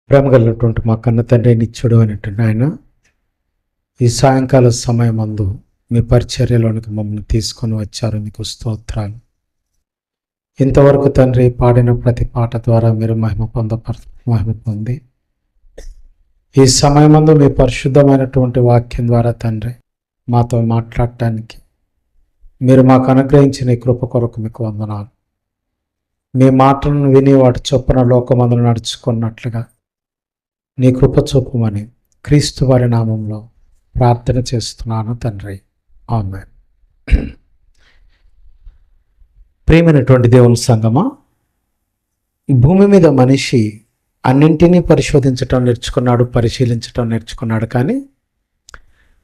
ప్రేమ కలిగినటువంటి మా కన్న తండ్రి నిత్యుడు అనేటువంటి ఆయన ఈ సాయంకాల సమయమందు మీ పరిచర్యలోనికి మమ్మల్ని తీసుకొని వచ్చారు. మీకు స్తోత్రాలు. ఇంతవరకు తండ్రి పాడిన ప్రతి పాట ద్వారా మీరు మహిమ పొంది ఈ సమయమందు మీ పరిశుద్ధమైనటువంటి వాక్యం ద్వారా తండ్రి మాతో మాట్లాడటానికి మీరు మాకు అనుగ్రహించిన ఈ కృప కొరకు మీకు వందనాలు. మీ మాటలను విని వాటి చొప్పున లోకమందును నడుచుకున్నట్లుగా నీ కృప చూపమని క్రీస్తు వారి నామంలో ప్రార్థన చేస్తున్నాను తండ్రి. ఆమేన్. ప్రియమైనటువంటి దేవుని సంగమా, భూమి మీద మనిషి అన్నింటినీ పరిశోధించటం నేర్చుకున్నాడు, పరిశీలించటం నేర్చుకున్నాడు. కానీ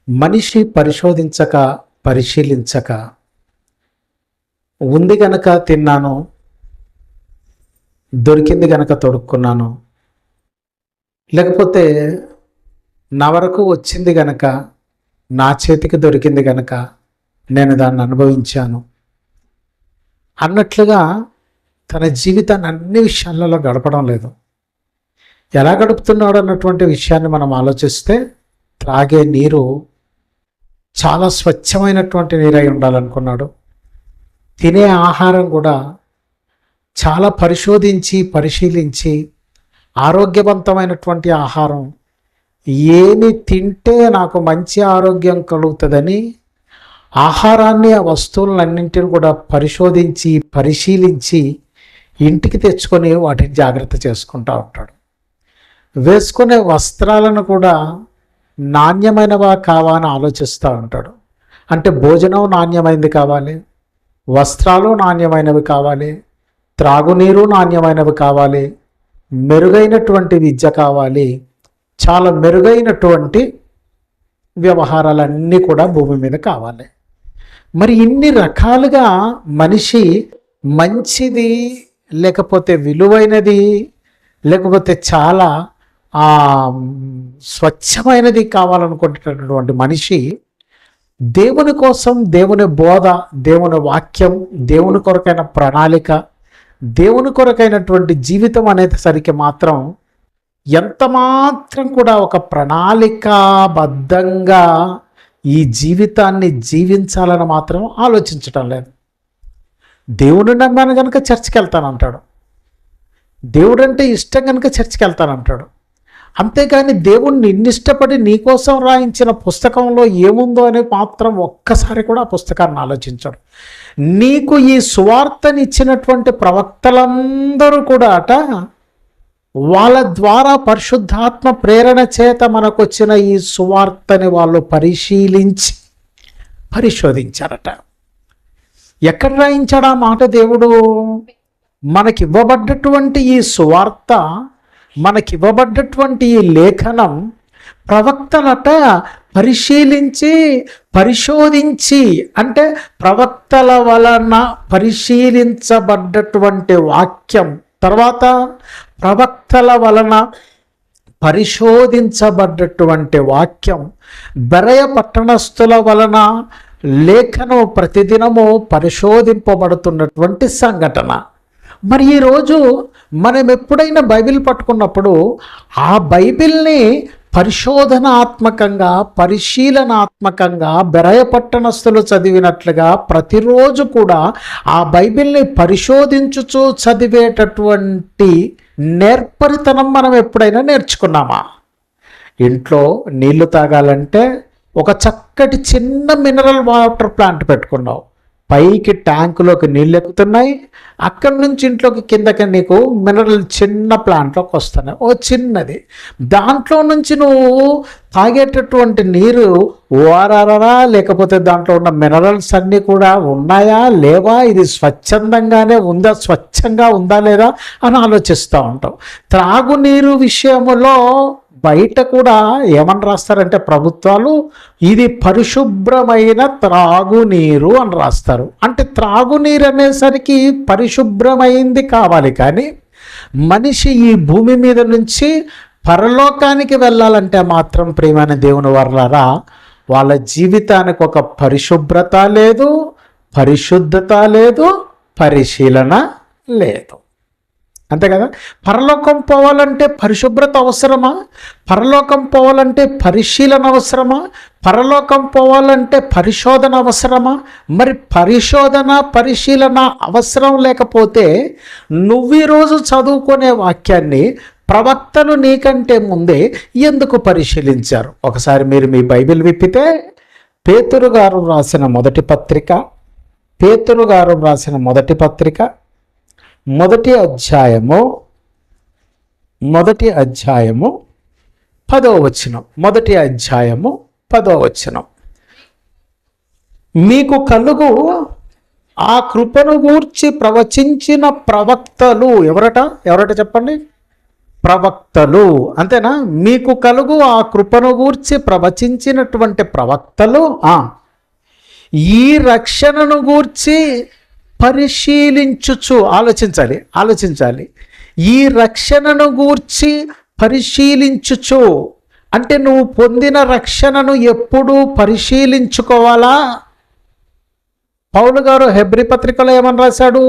మనిషి పరిశీలించక ఉంది గనక తిన్నాను, దొరికింది గనక తొడుక్కున్నాను, లేకపోతే నా వరకు వచ్చింది గనక, నా చేతికి దొరికింది గనక నేను దాన్ని అనుభవించాను అన్నట్లుగా తన జీవితాన్ని అన్ని విషయాలలో గడపడం లేదు. ఎలా గడుపుతున్నాడు అన్నటువంటి విషయాన్ని మనం ఆలోచిస్తే, త్రాగే నీరు చాలా స్వచ్ఛమైనటువంటి నీరై ఉండాలనుకున్నాడు. తినే ఆహారం కూడా చాలా పరిశీలించి ఆరోగ్యవంతమైనటువంటి ఆహారం, ఏమి తింటే నాకు మంచి ఆరోగ్యం కలుగుతుందని ఆహారాన్ని, ఆ వస్తువులన్నింటిని కూడా పరిశీలించి ఇంటికి తెచ్చుకొని వాటిని జాగ్రత్త చేసుకుంటూ ఉంటాడు. వేసుకునే వస్త్రాలను కూడా నాణ్యమైనవా కావా అని ఆలోచిస్తూ ఉంటాడు. అంటే భోజనం నాణ్యమైనది కావాలి, వస్త్రాలు నాణ్యమైనవి కావాలి, త్రాగునీరు నాణ్యమైనవి కావాలి, మెరుగైనటువంటి విద్య కావాలి, చాలా మెరుగైనటువంటి వ్యవహారాలన్నీ కూడా భూమి మీద కావాలి. మరి ఇన్ని రకాలుగా మనిషి మంచిది, లేకపోతే విలువైనది, లేకపోతే చాలా స్వచ్ఛమైనది కావాలనుకుంటున్నటువంటి మనిషి దేవుని కోసం, దేవుని బోధ, దేవుని వాక్యం, దేవుని కొరకైన ప్రణాళిక, దేవుని కొరకైనటువంటి జీవితం అనేసరికి మాత్రం ఎంత మాత్రం కూడా ఒక ప్రణాళికాబద్ధంగా ఈ జీవితాన్ని జీవించాలని మాత్రం ఆలోచించటం లేదు. దేవుడిని నమ్మాను కనుక చర్చికి వెళ్తానంటాడు, దేవుడంటే ఇష్టం కనుక చర్చికి వెళ్తానంటాడు. అంతేగాని దేవుణ్ణి ఇష్టపడి నీకోసం రాయించిన పుస్తకంలో ఏముందో అని మాత్రం ఒక్కసారి కూడా ఆ పుస్తకాన్ని ఆలోచించడు. నీకు ఈ సువార్తనిచ్చినటువంటి ప్రవక్తలందరూ కూడా వాళ్ళ ద్వారా పరిశుద్ధాత్మ ప్రేరణ చేత మనకు వచ్చిన ఈ సువార్తని వాళ్ళు పరిశోధించారట. ఎక్కడ రాయించాడు ఆ మాట దేవుడు? మనకివ్వబడ్డటువంటి ఈ సువార్త, మనకివ్వబడ్డటువంటి ఈ లేఖనం ప్రవక్తలట పరిశోధించి, అంటే ప్రవక్తల వలన పరిశీలించబడ్డటువంటి వాక్యం, తర్వాత ప్రవక్తల వలన పరిశోధించబడ్డటువంటి వాక్యం, బెరయ పట్టణస్థుల వలన లేఖనం ప్రతిదినము పరిశోధింపబడుతున్నటువంటి సంఘటన. మరి ఈరోజు మనం ఎప్పుడైనా బైబిల్ పట్టుకున్నప్పుడు ఆ బైబిల్ని పరిశీలనాత్మకంగా బెరయ పట్టణస్థులు చదివినట్లుగా ప్రతిరోజు కూడా ఆ బైబిల్ని పరిశోధించుచూ చదివేటటువంటి నేర్పరితనం మనం ఎప్పుడైనా నేర్చుకున్నామా? ఇంట్లో నీళ్లు తాగాలంటే ఒక చక్కటి చిన్న మినరల్ వాటర్ ప్లాంట్ పెట్టుకున్నావు, పైకి ట్యాంకులోకి నీళ్ళు ఎక్కుతున్నాయి, అక్కడి నుంచి ఇంట్లోకి కిందకి నీకు మినరల్ చిన్న ప్లాంట్లోకి వస్తున్నాయి, ఓ చిన్నది. దాంట్లో నుంచి నువ్వు తాగేటటువంటి నీరు ఓఆర్ఆరా, లేకపోతే దాంట్లో ఉన్న మినరల్స్ అన్నీ కూడా ఉన్నాయా లేవా, ఇది స్వచ్ఛందంగానే ఉందా, స్వచ్ఛంగా ఉందా లేదా అని ఆలోచిస్తూ ఉంటావు. త్రాగునీరు విషయంలో బయట కూడా ఏమని రాస్తారంటే ప్రభుత్వాలు, ఇది పరిశుభ్రమైన త్రాగునీరు అని రాస్తారు. అంటే త్రాగునీరు అనేసరికి పరిశుభ్రమైంది కావాలి. కానీ మనిషి ఈ భూమి మీద నుంచి పరలోకానికి వెళ్ళాలంటే మాత్రం ప్రియమైన దేవుని వర్లారా, వాళ్ళ జీవితానికి ఒక పరిశుభ్రత లేదు, పరిశుద్ధత లేదు, పరిశీలన లేదు. అంతే కదా. పరలోకం పోవాలంటే పరిశుభ్రత అవసరమా? పరలోకం పోవాలంటే పరిశీలన అవసరమా? పరలోకం పోవాలంటే పరిశోధన అవసరమా? మరి పరిశీలన అవసరం లేకపోతే నువ్వు ఈరోజు చదువుకునే వాక్యాన్ని ప్రవక్తలు నీకంటే ముందే ఎందుకు పరిశీలించారు? ఒకసారి మీరు మీ బైబిల్ విప్పితే పేతురు గారు రాసిన మొదటి పత్రిక మొదటి అధ్యాయము 10వ వచనం. మొదటి అధ్యాయము 10వ వచనం. మీకు కలుగు ఆ కృపను గూర్చి ప్రవచించిన ప్రవక్తలు ఎవరట చెప్పండి? ప్రవక్తలు. అంతేనా? మీకు కలుగు ఆ కృపను గూర్చి ప్రవచించినటువంటి ప్రవక్తలు ఈ రక్షణను గూర్చి పరిశీలించుచు, ఆలోచించాలి. ఈ రక్షణను గూర్చి పరిశీలించుచు అంటే నువ్వు పొందిన రక్షణను ఎప్పుడూ పరిశీలించుకోవాలా? పౌలు గారు హెబ్రీ పత్రికలో ఏమని రాశాడు?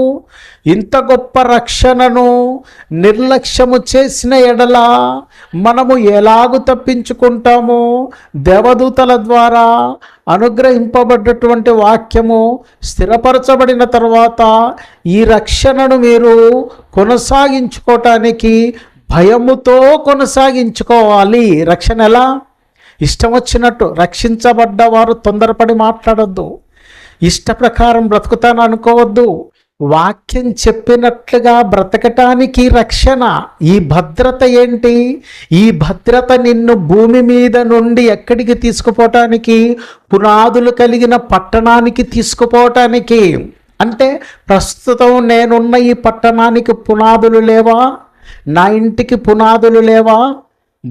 ఇంత గొప్ప రక్షణను నిర్లక్ష్యము చేసిన ఎడల మనము ఎలాగు తప్పించుకుంటాము? దేవదూతల ద్వారా అనుగ్రహింపబడ్డటువంటి వాక్యము స్థిరపరచబడిన తర్వాత ఈ రక్షణను మీరు కొనసాగించుకోవటానికి భయముతో కొనసాగించుకోవాలి. రక్షణ ఎలా? ఇష్టం వచ్చినట్టు. రక్షించబడ్డవారు తొందరపడి మాట్లాడొద్దు, ఇష్ట ప్రకారం బ్రతుకుతాను అనుకోవద్దు. వాక్యం చెప్పినట్లుగా బ్రతకటానికి రక్షణ. ఈ భద్రత ఏంటి? ఈ భద్రత నిన్ను భూమి మీద నుండి ఎక్కడికి తీసుకుపోవటానికి? పునాదులు కలిగిన పట్టణానికి తీసుకుపోవటానికి. అంటే ప్రస్తుతం నేనున్న ఈ పట్టణానికి పునాదులు లేవా? నా ఇంటికి పునాదులు లేవా?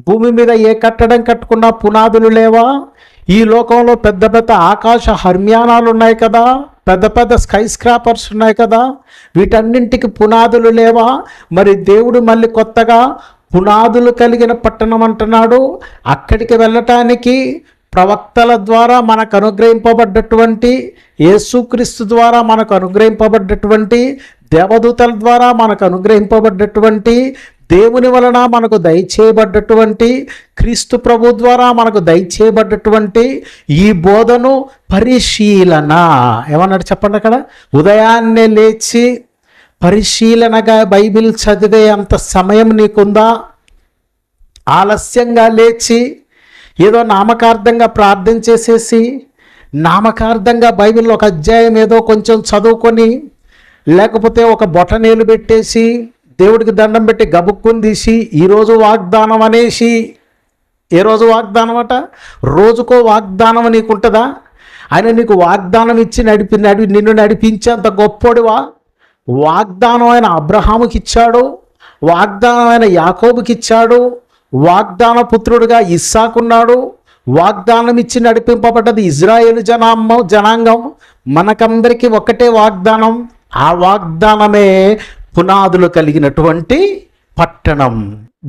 భూమి మీద ఏ కట్టడం కట్టుకున్నా పునాదులు లేవా? ఈ లోకంలో పెద్ద పెద్ద ఆకాశ హర్మ్యానాలు ఉన్నాయి కదా, పెద్ద పెద్ద స్కై స్క్రాపర్స్ ఉన్నాయి కదా, వీటన్నింటికి పునాదులు లేవా? మరి దేవుడు మళ్ళీ కొత్తగా పునాదులు కలిగిన పట్టణం అంటున్నాడు. అక్కడికి వెళ్ళటానికి ప్రవక్తల ద్వారా మనకు అనుగ్రహింపబడ్డటువంటి, యేసుక్రీస్తు ద్వారా మనకు అనుగ్రహింపబడ్డటువంటి, దేవదూతల ద్వారా మనకు అనుగ్రహింపబడ్డటువంటి, దేవుని వలన మనకు దయచేయబడ్డటువంటి, క్రీస్తు ప్రభు ద్వారా మనకు దయచేయబడ్డటువంటి ఈ బోధను పరిశీలన. ఏమన్నాడు చెప్పండి అక్కడ? ఉదయాన్నే లేచి పరిశీలనగా బైబిల్ చదివే అంత సమయం నీకుందా? ఆలస్యంగా లేచి ఏదో నామకార్థంగా ప్రార్థన చేసేసి, నామకార్థంగా బైబిల్లో ఒక అధ్యాయం ఏదో కొంచెం చదువుకొని, లేకపోతే ఒక బొటనేలు పెట్టేసి దేవుడికి దండం పెట్టి గబుక్కుని తీసి ఈరోజు వాగ్దానం అనేసి, ఏ రోజు వాగ్దానం అట? రోజుకో వాగ్దానం నీకుంటుందా? ఆయన నీకు వాగ్దానం ఇచ్చి నిన్ను నడిపించేంత గొప్పోడివా? వాగ్దానం ఆయన అబ్రహాముకి ఇచ్చాడు, వాగ్దానం ఆయన యాకోబుకి ఇచ్చాడు, వాగ్దాన పుత్రుడిగా ఇస్సాకున్నాడు, వాగ్దానం ఇచ్చి నడిపింపబడ్డది ఇజ్రాయేలు జనాంగం. మనకందరికీ ఒకటే వాగ్దానం. ఆ వాగ్దానమే పునాదులు కలిగినటువంటి పట్టణం.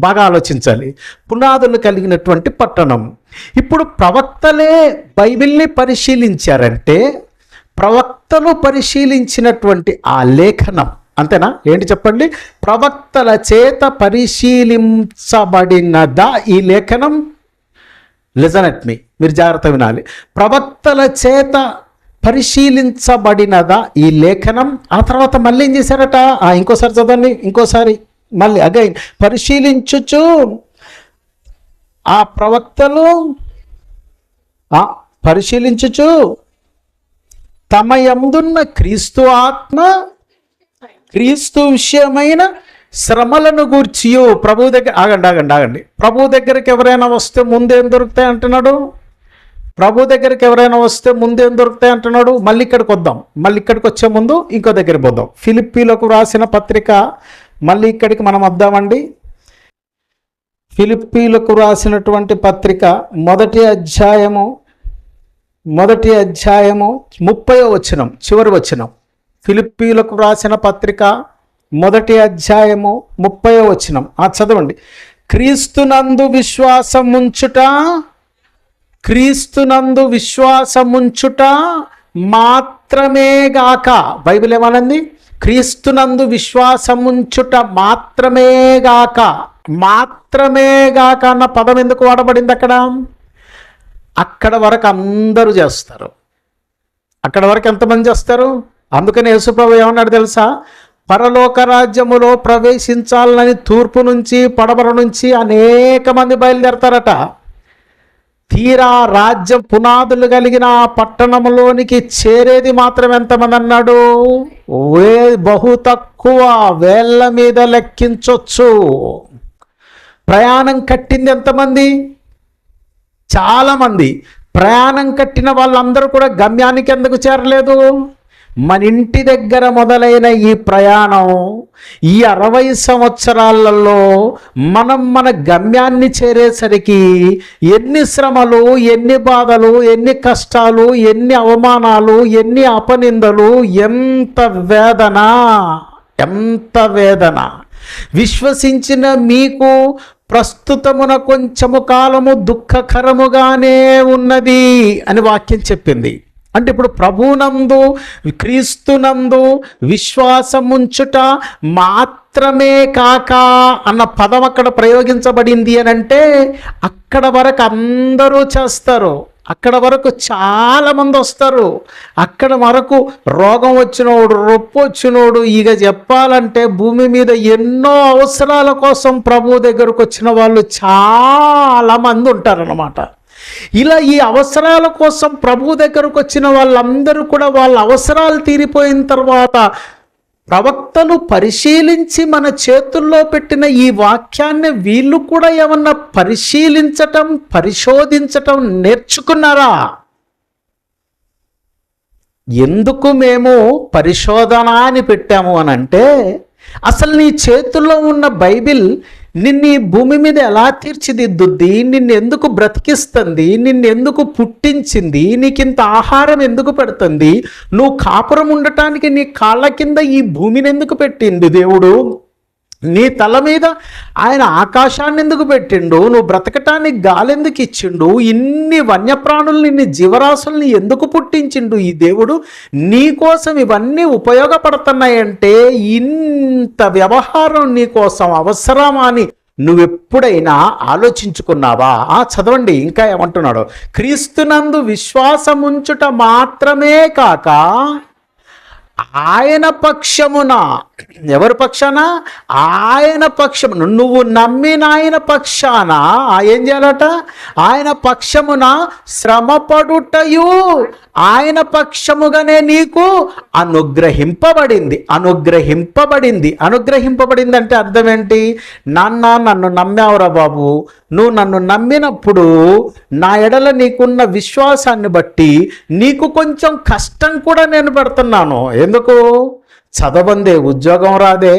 బాగా ఆలోచించాలి. పునాదులు కలిగినటువంటి పట్టణం. ఇప్పుడు ప్రవక్తలే బైబిల్ని పరిశీలించారంటే ప్రవక్తలు పరిశీలించినటువంటి ఆ లేఖనం, అంతేనా? ఏంటి చెప్పండి? ప్రవక్తల చేత పరిశీలించబడినదా ఈ లేఖనం? లిజన్ అట్ మీ, మీరు జాగ్రత్త వినాలి. ప్రవక్తల చేత పరిశీలించబడినదా ఈ లేఖనం? ఆ తర్వాత మళ్ళీ ఏం చేశారట? ఇంకోసారి చదవండి, ఇంకోసారి మళ్ళీ అగైన్. పరిశీలించుచు ఆ ప్రవక్తలు పరిశీలించుచు తమ యందున్న క్రీస్తు ఆత్మ, క్రీస్తు విషయమైన శ్రమలను గూర్చియు ప్రభు దగ్గర. ఆగండి. ప్రభు దగ్గరికి ఎవరైనా వస్తే ముందేం దొరుకుతాయి అంటున్నాడు? ప్రభు దగ్గరికి ఎవరైనా వస్తే ముందేం దొరుకుతాయి అంటున్నాడు? మళ్ళీ ఇక్కడికి వద్దాం. మళ్ళీ ఇక్కడికి వచ్చే ముందు ఇంకో దగ్గరికి పోదాం. ఫిలిప్పీలకు రాసిన పత్రిక, మళ్ళీ ఇక్కడికి మనం వద్దామండి. ఫిలిప్పీలకు రాసినటువంటి పత్రిక మొదటి అధ్యాయము 30వ వచనం, చివరి వచనం. ఫిలిప్పీలకు రాసిన పత్రిక మొదటి అధ్యాయము 30వ వచనం. చదవండి. క్రీస్తునందు విశ్వాసముంచుట మాత్రమే గాక. బైబిల్ ఏమనంది? క్రీస్తునందు విశ్వాసముంచుట మాత్రమేగాక అన్న పదం ఎందుకు వాడబడింది అక్కడ? అక్కడ వరకు అందరూ చేస్తారు. అక్కడ వరకు ఎంతమంది చేస్తారు? అందుకని యేసుప్రభు ఏమన్నాడు తెలుసా? పరలోక రాజ్యములో ప్రవేశించాలని తూర్పు నుంచి పడమర నుంచి అనేక మంది బయలుదేరతారట. తీరా రాజ్యం పునాదులు కలిగిన ఆ పట్టణంలోనికి చేరేది మాత్రం ఎంతమంది అన్నాడు? బహు తక్కువ, వేళ్ళ మీద లెక్కించొచ్చు. ప్రయాణం కట్టింది ఎంతమంది? చాలామంది. ప్రయాణం కట్టిన వాళ్ళందరూ కూడా గమ్యానికి ఎందుకు చేరలేదు? మన ఇంటి దగ్గర మొదలైన ఈ ప్రయాణం ఈ 60 సంవత్సరాలలో మన గమ్యాన్ని చేరేసరికి ఎన్ని శ్రమలు, ఎన్ని బాధలు, ఎన్ని కష్టాలు, ఎన్ని అవమానాలు, ఎన్ని అపనిందలు, ఎంత వేదన. విశ్వసించిన మీకు ప్రస్తుతమున కొంచెము కాలము దుఃఖకరముగానే ఉన్నది అని వాక్యం చెప్పింది. అంటే ఇప్పుడు ప్రభునందు క్రీస్తునందు విశ్వాసముంచుట మాత్రమే కాక అన్న పదం అక్కడ ప్రయోగించబడింది అని అంటే అక్కడ వరకు అందరూ చేస్తారు. అక్కడ వరకు చాలామంది వస్తారు. అక్కడ వరకు రోగం వచ్చినోడు, రొప్పు వచ్చినోడు, ఇక చెప్పాలంటే భూమి మీద ఎన్నో అవసరాల కోసం ప్రభు దగ్గరకు వచ్చిన వాళ్ళు చాలామంది ఉంటారన్నమాట. ఇలా ఈ అవసరాల కోసం ప్రభు దగ్గరకు వచ్చిన వాళ్ళందరూ కూడా వాళ్ళ అవసరాలు తీరిపోయిన తర్వాత ప్రవక్తలు పరిశీలించి మన చేతుల్లో పెట్టిన ఈ వాక్యాన్ని వీళ్ళు కూడా ఏమన్నా పరిశోధించటం నేర్చుకున్నారా? ఎందుకు మేము పరిశోధన అని పెట్టాము అని అంటే, అసలు నీ చేతుల్లో ఉన్న బైబిల్ నిన్ను ఈ భూమి మీద ఎలా తీర్చిదిద్దుద్ది, నిన్ను ఎందుకు బ్రతికిస్తుంది, నిన్ను ఎందుకు పుట్టించింది, నీకింత ఆహారం ఎందుకు పెడుతుంది, నువ్వు కాపురం ఉండటానికి నీ కాళ్ళ కింద ఈ భూమిని ఎందుకు పెట్టింది దేవుడు, నీ తల మీద ఆయన ఆకాశాన్ని ఎందుకు పెట్టిండు, నువ్వు బ్రతకటానికి గాలి ఎందుకు ఇచ్చిండు, ఇన్ని వన్యప్రాణుల్ని, ఇన్ని జీవరాశుల్ని ఎందుకు పుట్టించిండు ఈ దేవుడు, నీ కోసం ఇవన్నీ ఉపయోగపడుతున్నాయంటే ఇంత వ్యవహారం నీ కోసం అవసరమా అని నువ్వెప్పుడైనా ఆలోచించుకున్నావా? చదవండి ఇంకా ఏమంటున్నాడు. క్రీస్తునందు విశ్వాసముంచుట మాత్రమే కాక ఆయన పక్షమున, ఎవరి పక్షాన? ఆయన పక్షమున, నువ్వు నమ్మిన ఆయన పక్షాన ఏం చేయాలట? ఆయన పక్షమున శ్రమపడుటయు ఆయన పక్షముగానే నీకు అనుగ్రహింపబడింది అంటే అర్థం ఏంటి? నన్ను నమ్మావురా బాబు, నువ్వు నన్ను నమ్మినప్పుడు నా ఎడల నీకున్న విశ్వాసాన్ని బట్టి నీకు కొంచెం కష్టం కూడా నేను పెడుతున్నాను. ఎందుకు? చదవందే ఉద్యోగం రాదే,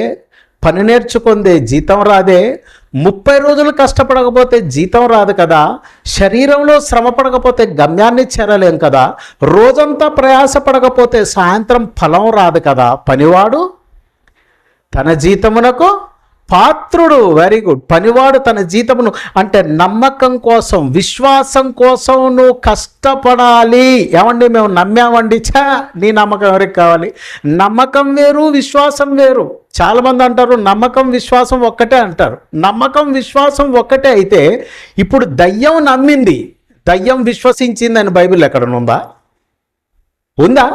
పని నేర్చుకుందే జీతం రాదే, 30 రోజులు కష్టపడకపోతే జీతం రాదు కదా, శరీరంలో శ్రమ పడకపోతే గమ్యాన్ని చేరలేం కదా, రోజంతా ప్రయాసపడకపోతే సాయంత్రం ఫలం రాదు కదా. పనివాడు తన జీతమునకు పాత్రుడు. Very good. పనివాడు తన జీతమును, అంటే నమ్మకం కోసం, విశ్వాసం కోసం నువ్వు కష్టపడాలి. ఏమండి, మేము నమ్మామండి, నీ నమ్మకం ఎవరికి కావాలి? నమ్మకం వేరు, విశ్వాసం వేరు. చాలామంది అంటారు నమ్మకం విశ్వాసం ఒక్కటే అంటారు. నమ్మకం విశ్వాసం ఒక్కటే అయితే ఇప్పుడు దయ్యం నమ్మింది, దయ్యం విశ్వసించింది అని బైబిల్ ఎక్కడనుందా? ఉందా?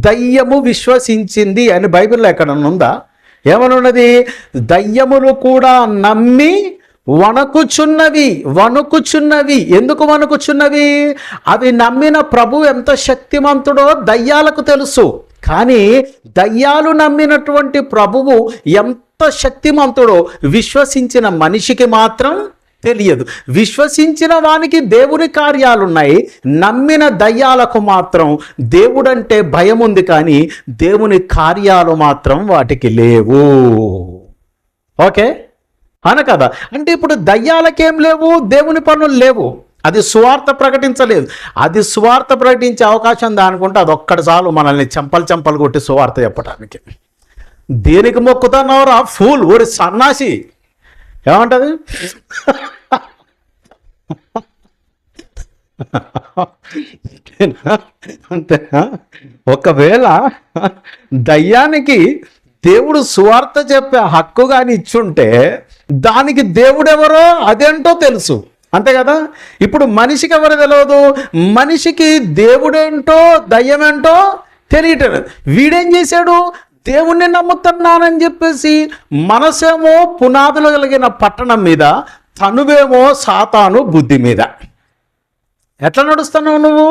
దయ్యము విశ్వసించింది అని బైబిల్లో ఎక్కడనుందా? ఏమనున్నది? దయ్యములు కూడా నమ్మి వణుకుచున్నవి. ఎందుకు వణుకుచున్నవి? అవి నమ్మిన ప్రభు ఎంత శక్తిమంతుడో దయ్యాలకు తెలుసు. కానీ దయ్యాలు నమ్మినటువంటి ప్రభువు ఎంత శక్తిమంతుడో విశ్వసించిన మనిషికి మాత్రం తెలియదు. విశ్వసించిన వానికి దేవుని కార్యాలున్నాయి, నమ్మిన దయ్యాలకు మాత్రం దేవుడంటే భయం ఉంది, కానీ దేవుని కార్యాలు మాత్రం వాటికి లేవు. ఓకే అన కదా? అంటే ఇప్పుడు దయ్యాలకేం లేవు, దేవుని పనులు లేవు. అది సువార్త ప్రకటించలేదు. అది సువార్త ప్రకటించే అవకాశం దానుకుంటే అదొక్కటి చాలు మనల్ని చెంపలు కొట్టి సువార్త చెప్పడానికి. దేనికి మొక్కుతున్నావురా ఫూల్, ఊరి సన్నాసి ఏమంటది? అంతేనా? ఒకవేళ దయ్యానికి దేవుడు సువార్త చెప్పే హక్కు కానీ ఇచ్చుంటే దానికి దేవుడెవరో అదేంటో తెలుసు, అంతే కదా. ఇప్పుడు మనిషికి ఎవరు తెలియదు, మనిషికి దేవుడేంటో దయ్యమేంటో తెలియటం. వీడేం చేశాడు, దేవుణ్ణి నమ్ముతున్నానని చెప్పేసి మనసేమో పునాదులు కలిగిన పట్టణం మీద, తనువేమో సాతాను బుద్ధి మీద. ఎట్లా నడుస్తున్నావు నువ్వు?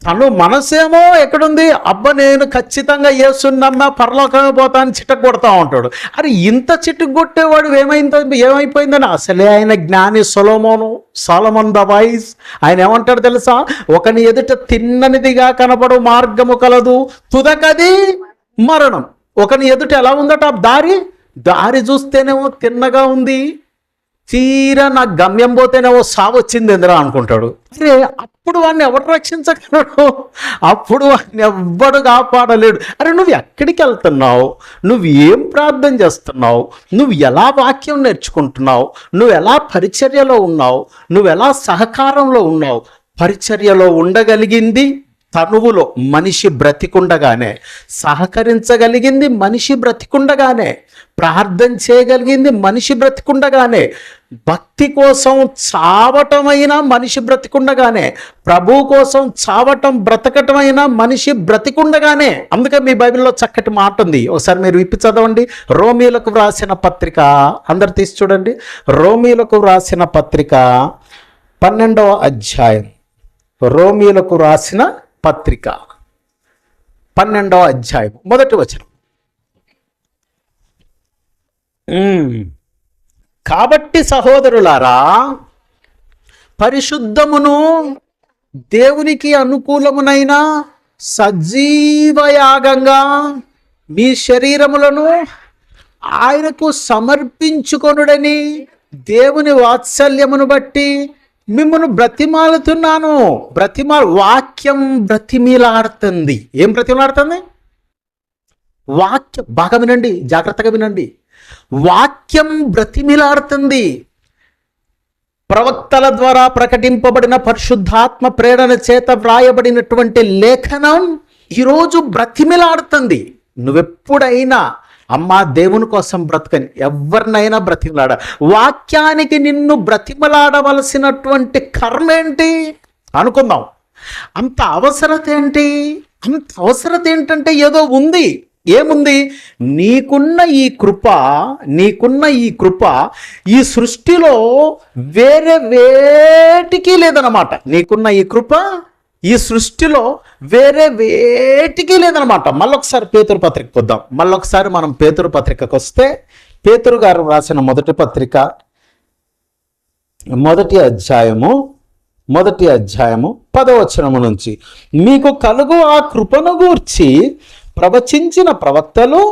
తను మనసేమో ఎక్కడుంది, అబ్బా నేను ఖచ్చితంగా యేసుని నమ్మా పరలోకమే పోతా అని చిట్టకు కొడతా ఉంటాడు. అరే ఇంత చిట్టుకు కొట్టేవాడు ఏమైపోయిందని. అసలే ఆయన జ్ఞాని సొలొమోన్ ద వైస్. ఆయన ఏమంటాడు తెలుసా, ఒకని ఎదుట తిన్ననిదిగా కనపడు మార్గము కలదు, తుదకది మరణం. ఒకని ఎదుట ఎలా ఉందట దారి చూస్తేనేమో తిన్నగా ఉంది, తీరా నా గమ్యం పోతేనేమో సావు వచ్చింది ఎందురా అనుకుంటాడు. అరే అప్పుడు వాడిని ఎవరు రక్షించగలడు, అప్పుడు వాడిని ఎవ్వడు కాపాడలేడు. అరే నువ్వు ఎక్కడికి వెళ్తున్నావు, నువ్వు ఏం ప్రార్థన చేస్తున్నావు, నువ్వు ఎలా వాక్యం నేర్చుకుంటున్నావు, నువ్వు ఎలా పరిచర్యలో ఉన్నావు, నువ్వు ఎలా సహకారంలో ఉన్నావు. పరిచర్యలో ఉండగలిగింది తనువులో మనిషి బ్రతికుండగానే, సహకరించగలిగింది మనిషి బ్రతికుండగానే, ప్రార్థన చేయగలిగింది మనిషి బ్రతికుండగానే, భక్తి కోసం చావటమైన మనిషి బ్రతికుండగానే, ప్రభు కోసం చావటం బ్రతకటమైన మనిషి బ్రతికుండగానే. అందుకే మీ బైబిల్లో చక్కటి మాట ఉంది, ఒకసారి మీరు విప్పి చదవండి. రోమీలకు వ్రాసిన పత్రిక, అందరు తీసి చూడండి. రోమీలకు వ్రాసిన పత్రిక 12వ అధ్యాయం. రోమీలకు రాసిన పత్రిక 12వ అధ్యాయం 1వ వచనం. కాబట్టి సహోదరులారా, పరిశుద్ధమును దేవునికి అనుకూలమునైన సజీవయాగంగా మీ శరీరములను ఆయనకు సమర్పించుకొనుడని దేవుని వాత్సల్యమును బట్టి మిమ్మల్ని బ్రతిమాలుతున్నాను. వాక్యం బ్రతిమిలాడుతుంది. ఏం బ్రతిమిలాడుతుంది? వాక్యం. బాగా వినండి, జాగ్రత్తగా వినండి. వాక్యం బ్రతిమిలాడుతుంది. ప్రవక్తల ద్వారా ప్రకటింపబడిన పరిశుద్ధాత్మ ప్రేరణ చేత వ్రాయబడినటువంటి లేఖనం ఈరోజు బ్రతిమిలాడుతుంది. నువ్వెప్పుడైనా అమ్మా దేవుని కోసం బ్రతకని ఎవరినైనా బ్రతిమలాడ. వాక్యానికి నిన్ను బ్రతిమలాడవలసినటువంటి కర్మ ఏంటి అనుకుందాం. అంత అవసరత ఏంటి? అంత అవసరత ఏంటంటే ఏదో ఉంది. ఏముంది? నీకున్న ఈ కృప ఈ సృష్టిలో వేరే వేటికి లేదనమాట. నీకున్న ఈ కృప ఈ సృష్టిలో వేరే వేటికి లేదనమాట. మళ్ళొకసారి పేతురు పత్రిక పొద్దాం. మళ్ళొకసారి మనం పేతురు పత్రికకు వస్తే, పేతురు గారు రాసిన మొదటి పత్రిక 1వ అధ్యాయము 10వ వచనము నుంచి, మీకు కలుగు ఆ కృపను గూర్చి ప్రవచించిన ప్రవక్తలు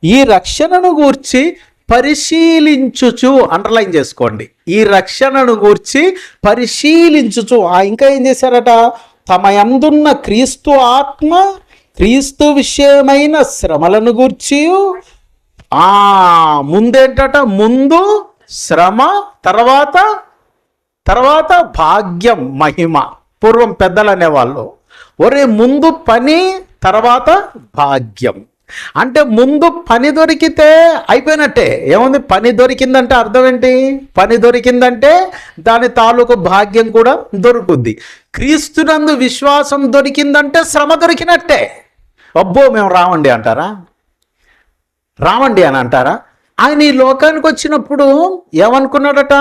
ఈ రక్షణను గూర్చి పరిశీలించుచు, అండర్లైన్ చేసుకోండి, ఈ రక్షణను గూర్చి పరిశీలించుచు. ఇంకా ఏం చేశారట? తమ యందున్న క్రీస్తు విషయమైన శ్రమలను గూర్చి, ముందేంటట? ముందు శ్రమ, తర్వాత భాగ్యం, మహిమ. పూర్వం పెద్దలు అనేవాళ్ళు, ఒరే ముందు పని తర్వాత భాగ్యం. అంటే ముందు పని దొరికితే అయిపోయినట్టే. ఏముంది? పని దొరికిందంటే అర్థం ఏంటి? పని దొరికిందంటే దాని తాలూకు భాగ్యం కూడా దొరుకుద్ది. క్రీస్తునందు విశ్వాసం దొరికిందంటే శ్రమ దొరికినట్టే. అబ్బో మేము రావండి అంటారా? రావండి అని అంటారా? ఆయన ఈ లోకానికి వచ్చినప్పుడు ఏమనుకున్నాడట?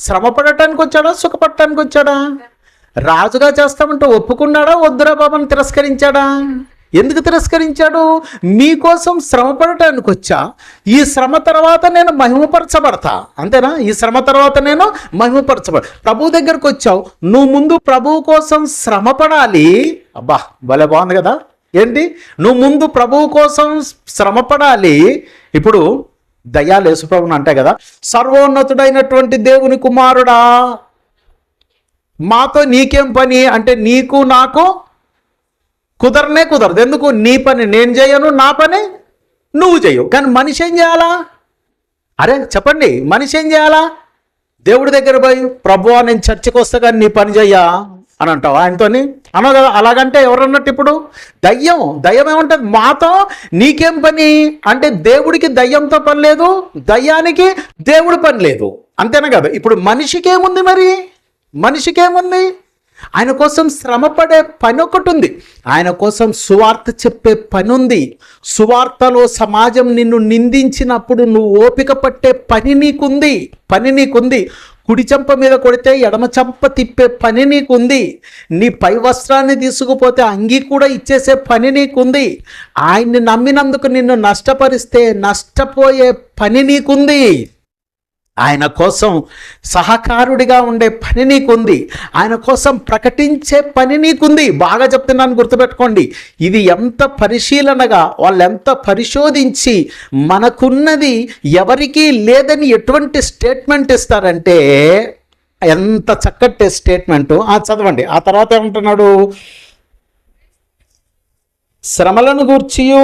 శ్రమ పడటానికి వచ్చాడా, సుఖపడటానికి వచ్చాడా? రాజుగా చేస్తామంటే ఒప్పుకున్నాడా, వద్దురా బాబాని తిరస్కరించాడా? ఎందుకు తిరస్కరించాడు? మీకోసం శ్రమ పడటానికి వచ్చా, ఈ శ్రమ తర్వాత నేను మహిమపరచబడతా, అంతేనా? ఈ శ్రమ తర్వాత నేను ప్రభు దగ్గరకు వచ్చావు, నువ్వు ముందు ప్రభువు కోసం శ్రమ పడాలి. అబ్బా భలే బాగుంది కదా. ఏంటి? నువ్వు ముందు ప్రభువు కోసం శ్రమ పడాలి. ఇప్పుడు దయ్యాలు యేసుప్రభుని అంటే కదా, సర్వోన్నతుడైనటువంటి దేవుని కుమారుడా, మాతో నీకేం పని అంటే, నీకు నాకు కుదరదు. ఎందుకు? నీ పని నేను చేయను, నా పని నువ్వు చేయవు. కానీ మనిషి ఏం చేయాలా? అరే చెప్పండి, మనిషి ఏం చేయాలా? దేవుడి దగ్గర పోయి, ప్రభువా నేను చర్చికి వస్తా కానీ నీ పని చెయ్యా, అని అంటావు ఆయనతోని అన్నావు కదా. అలాగంటే ఎవరన్నట్టు ఇప్పుడు దయ్యం ఏమంటుంది, మాతో నీకేం పని అంటే దేవుడికి దయ్యంతో పని లేదు, దయ్యానికి దేవుడి పని లేదు, అంతేనా కదా. ఇప్పుడు మనిషికేముంది, మరి మనిషికేముంది, ఆయన కోసం శ్రమపడే పని ఒకటి ఉంది, ఆయన కోసం సువార్త చెప్పే పని ఉంది. సువార్తలో సమాజం నిన్ను నిందించినప్పుడు నువ్వు ఓపిక పట్టే పని నీకుంది. కుడి చెంప మీద కొడితే ఎడమ చెంప తిప్పే పని నీకుంది. నీ పై వస్త్రాన్ని తీసుకుపోతే అంగీ కూడా ఇచ్చేసే పని నీకుంది. ఆయన్ని నమ్మినందుకు నిన్ను నష్టపరిస్తే నష్టపోయే పని నీకుంది. ఆయన కోసం సహకారుడిగా ఉండే పని నీకుంది. ఆయన కోసం ప్రకటించే పని నీకుంది. బాగా చెప్తున్నాను, గుర్తుపెట్టుకోండి. ఇది ఎంత పరిశీలనగా వాళ్ళు ఎంత పరిశోధించి మనకున్నది ఎవరికీ లేదని ఎటువంటి స్టేట్మెంట్ ఇస్తారంటే, ఎంత చక్కటి స్టేట్మెంటు. చదవండి. ఆ తర్వాత ఏమంటున్నాడు, శ్రమలను గూర్చియు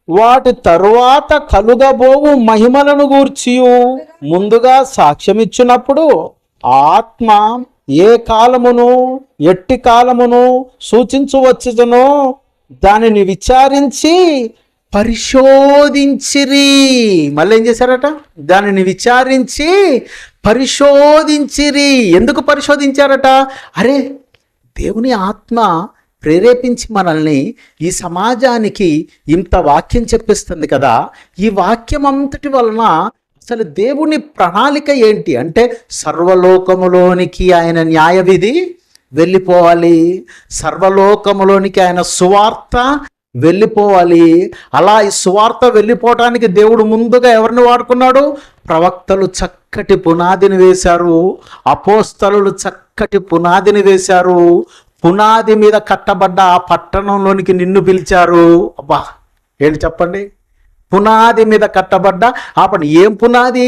వాటి తరువాత కలుగబోవు మహిమలను గూర్చియు ముందుగా సాక్ష్యమిచ్చినప్పుడు ఆత్మ ఏ కాలమును ఎట్టి కాలమును సూచించవచ్చునో దానిని విచారించి పరిశోధించిరి. మళ్ళీ ఏం చేశారట, దానిని విచారించి పరిశోధించిరి. ఎందుకు పరిశోధించారట, అరే దేవుని ఆత్మ ప్రేరేపించి మనల్ని ఈ సమాజానికి ఇంత వాక్యం చెప్పిస్తుంది కదా, ఈ వాక్యం అంతటి వలన అసలు దేవుని ప్రణాళిక ఏంటి అంటే, సర్వలోకములోనికి ఆయన న్యాయ విధి వెళ్ళిపోవాలి, సర్వలోకములోనికి ఆయన సువార్త వెళ్ళిపోవాలి. అలా ఈ సువార్త వెళ్ళిపోవటానికి దేవుడు ముందుగా ఎవరిని వాడుకున్నాడు, ప్రవక్తలు చక్కటి పునాదిని వేశారు, అపోస్తలులు చక్కటి పునాదిని వేశారు, పునాది మీద కట్టబడ్డ ఆ పట్టణంలోనికి నిన్ను పిలిచారు. అబ్బా ఏంటి చెప్పండి, పునాది మీద కట్టబడ్డ ఆ పని. ఏం పునాది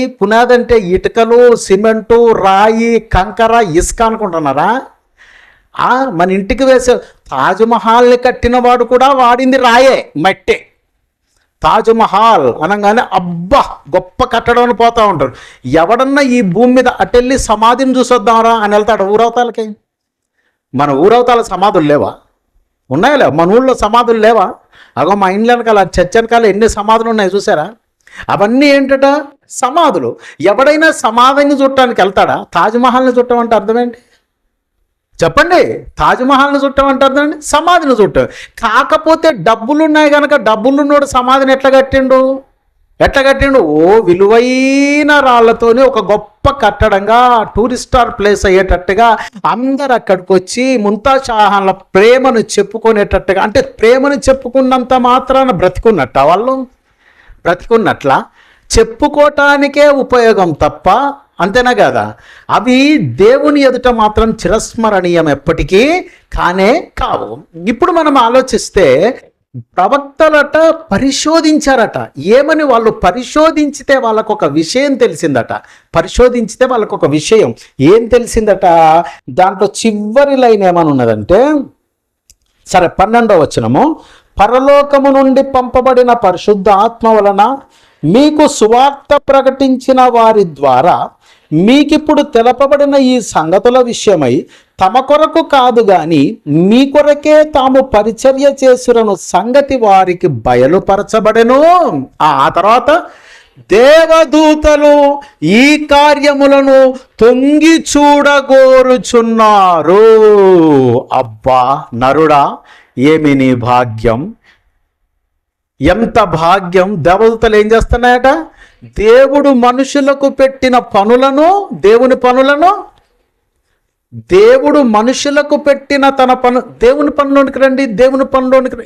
అంటే ఇటుకలు, సిమెంటు, రాయి, కంకర, ఇసుక అనుకుంటున్నారా? మన ఇంటికి వేసే తాజ్మహల్ని కట్టినవాడు కూడా వాడింది రాయే, మట్టే. తాజ్మహల్ అనగానే అబ్బా గొప్ప కట్టడం అని పోతూ ఉంటారు. ఎవడన్నా ఈ భూమి మీద అటెళ్ళి సమాధిని చూసొద్దామరా అని వెళ్తాడు ఊరవతాలకి. మన ఊరవతాల సమాధులు లేవా? ఉన్నాయా లేవా? మన ఊళ్ళో సమాధులు లేవా? అగో మా ఇండ్ల వెనకాల చర్చ్ వెనకాల ఎన్ని సమాధులు ఉన్నాయి చూసారా? అవన్నీ ఏంటట, సమాధులు. ఎవడైనా సమాధిని చుట్టానికి వెళ్తాడా? తాజ్మహల్ని చుట్టం అంటే అర్థమేంటి చెప్పండి? తాజ్మహల్ని చుట్టం అంటే అర్థమేంటి? సమాధిని చుట్టం. కాకపోతే డబ్బులు ఉన్నాయి కనుక డబ్బులున్నోడు సమాధిని ఎట్లా కట్టిండు? ఓ విలువైన రాళ్లతోని ఒక గొప్ప కట్టడంగా, టూరిస్టార్ ప్లేస్ అయ్యేటట్టుగా అందరు అక్కడికి వచ్చి ముంతాజ్ షాహాన్ల ప్రేమను చెప్పుకునేటట్టుగా, అంటే ప్రేమను చెప్పుకున్నంత మాత్రాన వాళ్ళు బ్రతికున్నట్లా చెప్పుకోవటానికే ఉపయోగం తప్ప, అంతేనా కదా? అవి దేవుని ఎదుట మాత్రం చిరస్మరణీయం ఎప్పటికీ కానే కావు. ఇప్పుడు మనం ఆలోచిస్తే ప్రవక్తలట పరిశోధించారట. ఏమని? వాళ్ళు పరిశోధించితే వాళ్ళకు ఒక విషయం తెలిసిందట. ఏం తెలిసిందట? దాంట్లో చివరి లైన్ ఏమని ఉన్నదంటే, సరే 12వ వచనము, పరలోకము నుండి పంపబడిన పరిశుద్ధ ఆత్మ వలన మీకు సువార్త ప్రకటించిన వారి ద్వారా మీకిప్పుడు తెలపబడిన ఈ సంగతుల విషయమై తమ కొరకు కాదు గాని మీ కొరకే తాము పరిచర్య చేసిరను సంగతి వారికి బయలుపరచబడెను. ఆ తర్వాత దేవదూతలు ఈ కార్యములను తొంగి చూడగోరుచున్నారు. అబ్బా నరుడా, ఏమి నీ భాగ్యం, ఎంత భాగ్యం. దేవదూతలు ఏం చేస్తున్నాయట? దేవుడు మనుషులకు పెట్టిన పనులను, దేవుడు మనుషులకు పెట్టిన తన పను, దేవుని పనిలోనికి రండి.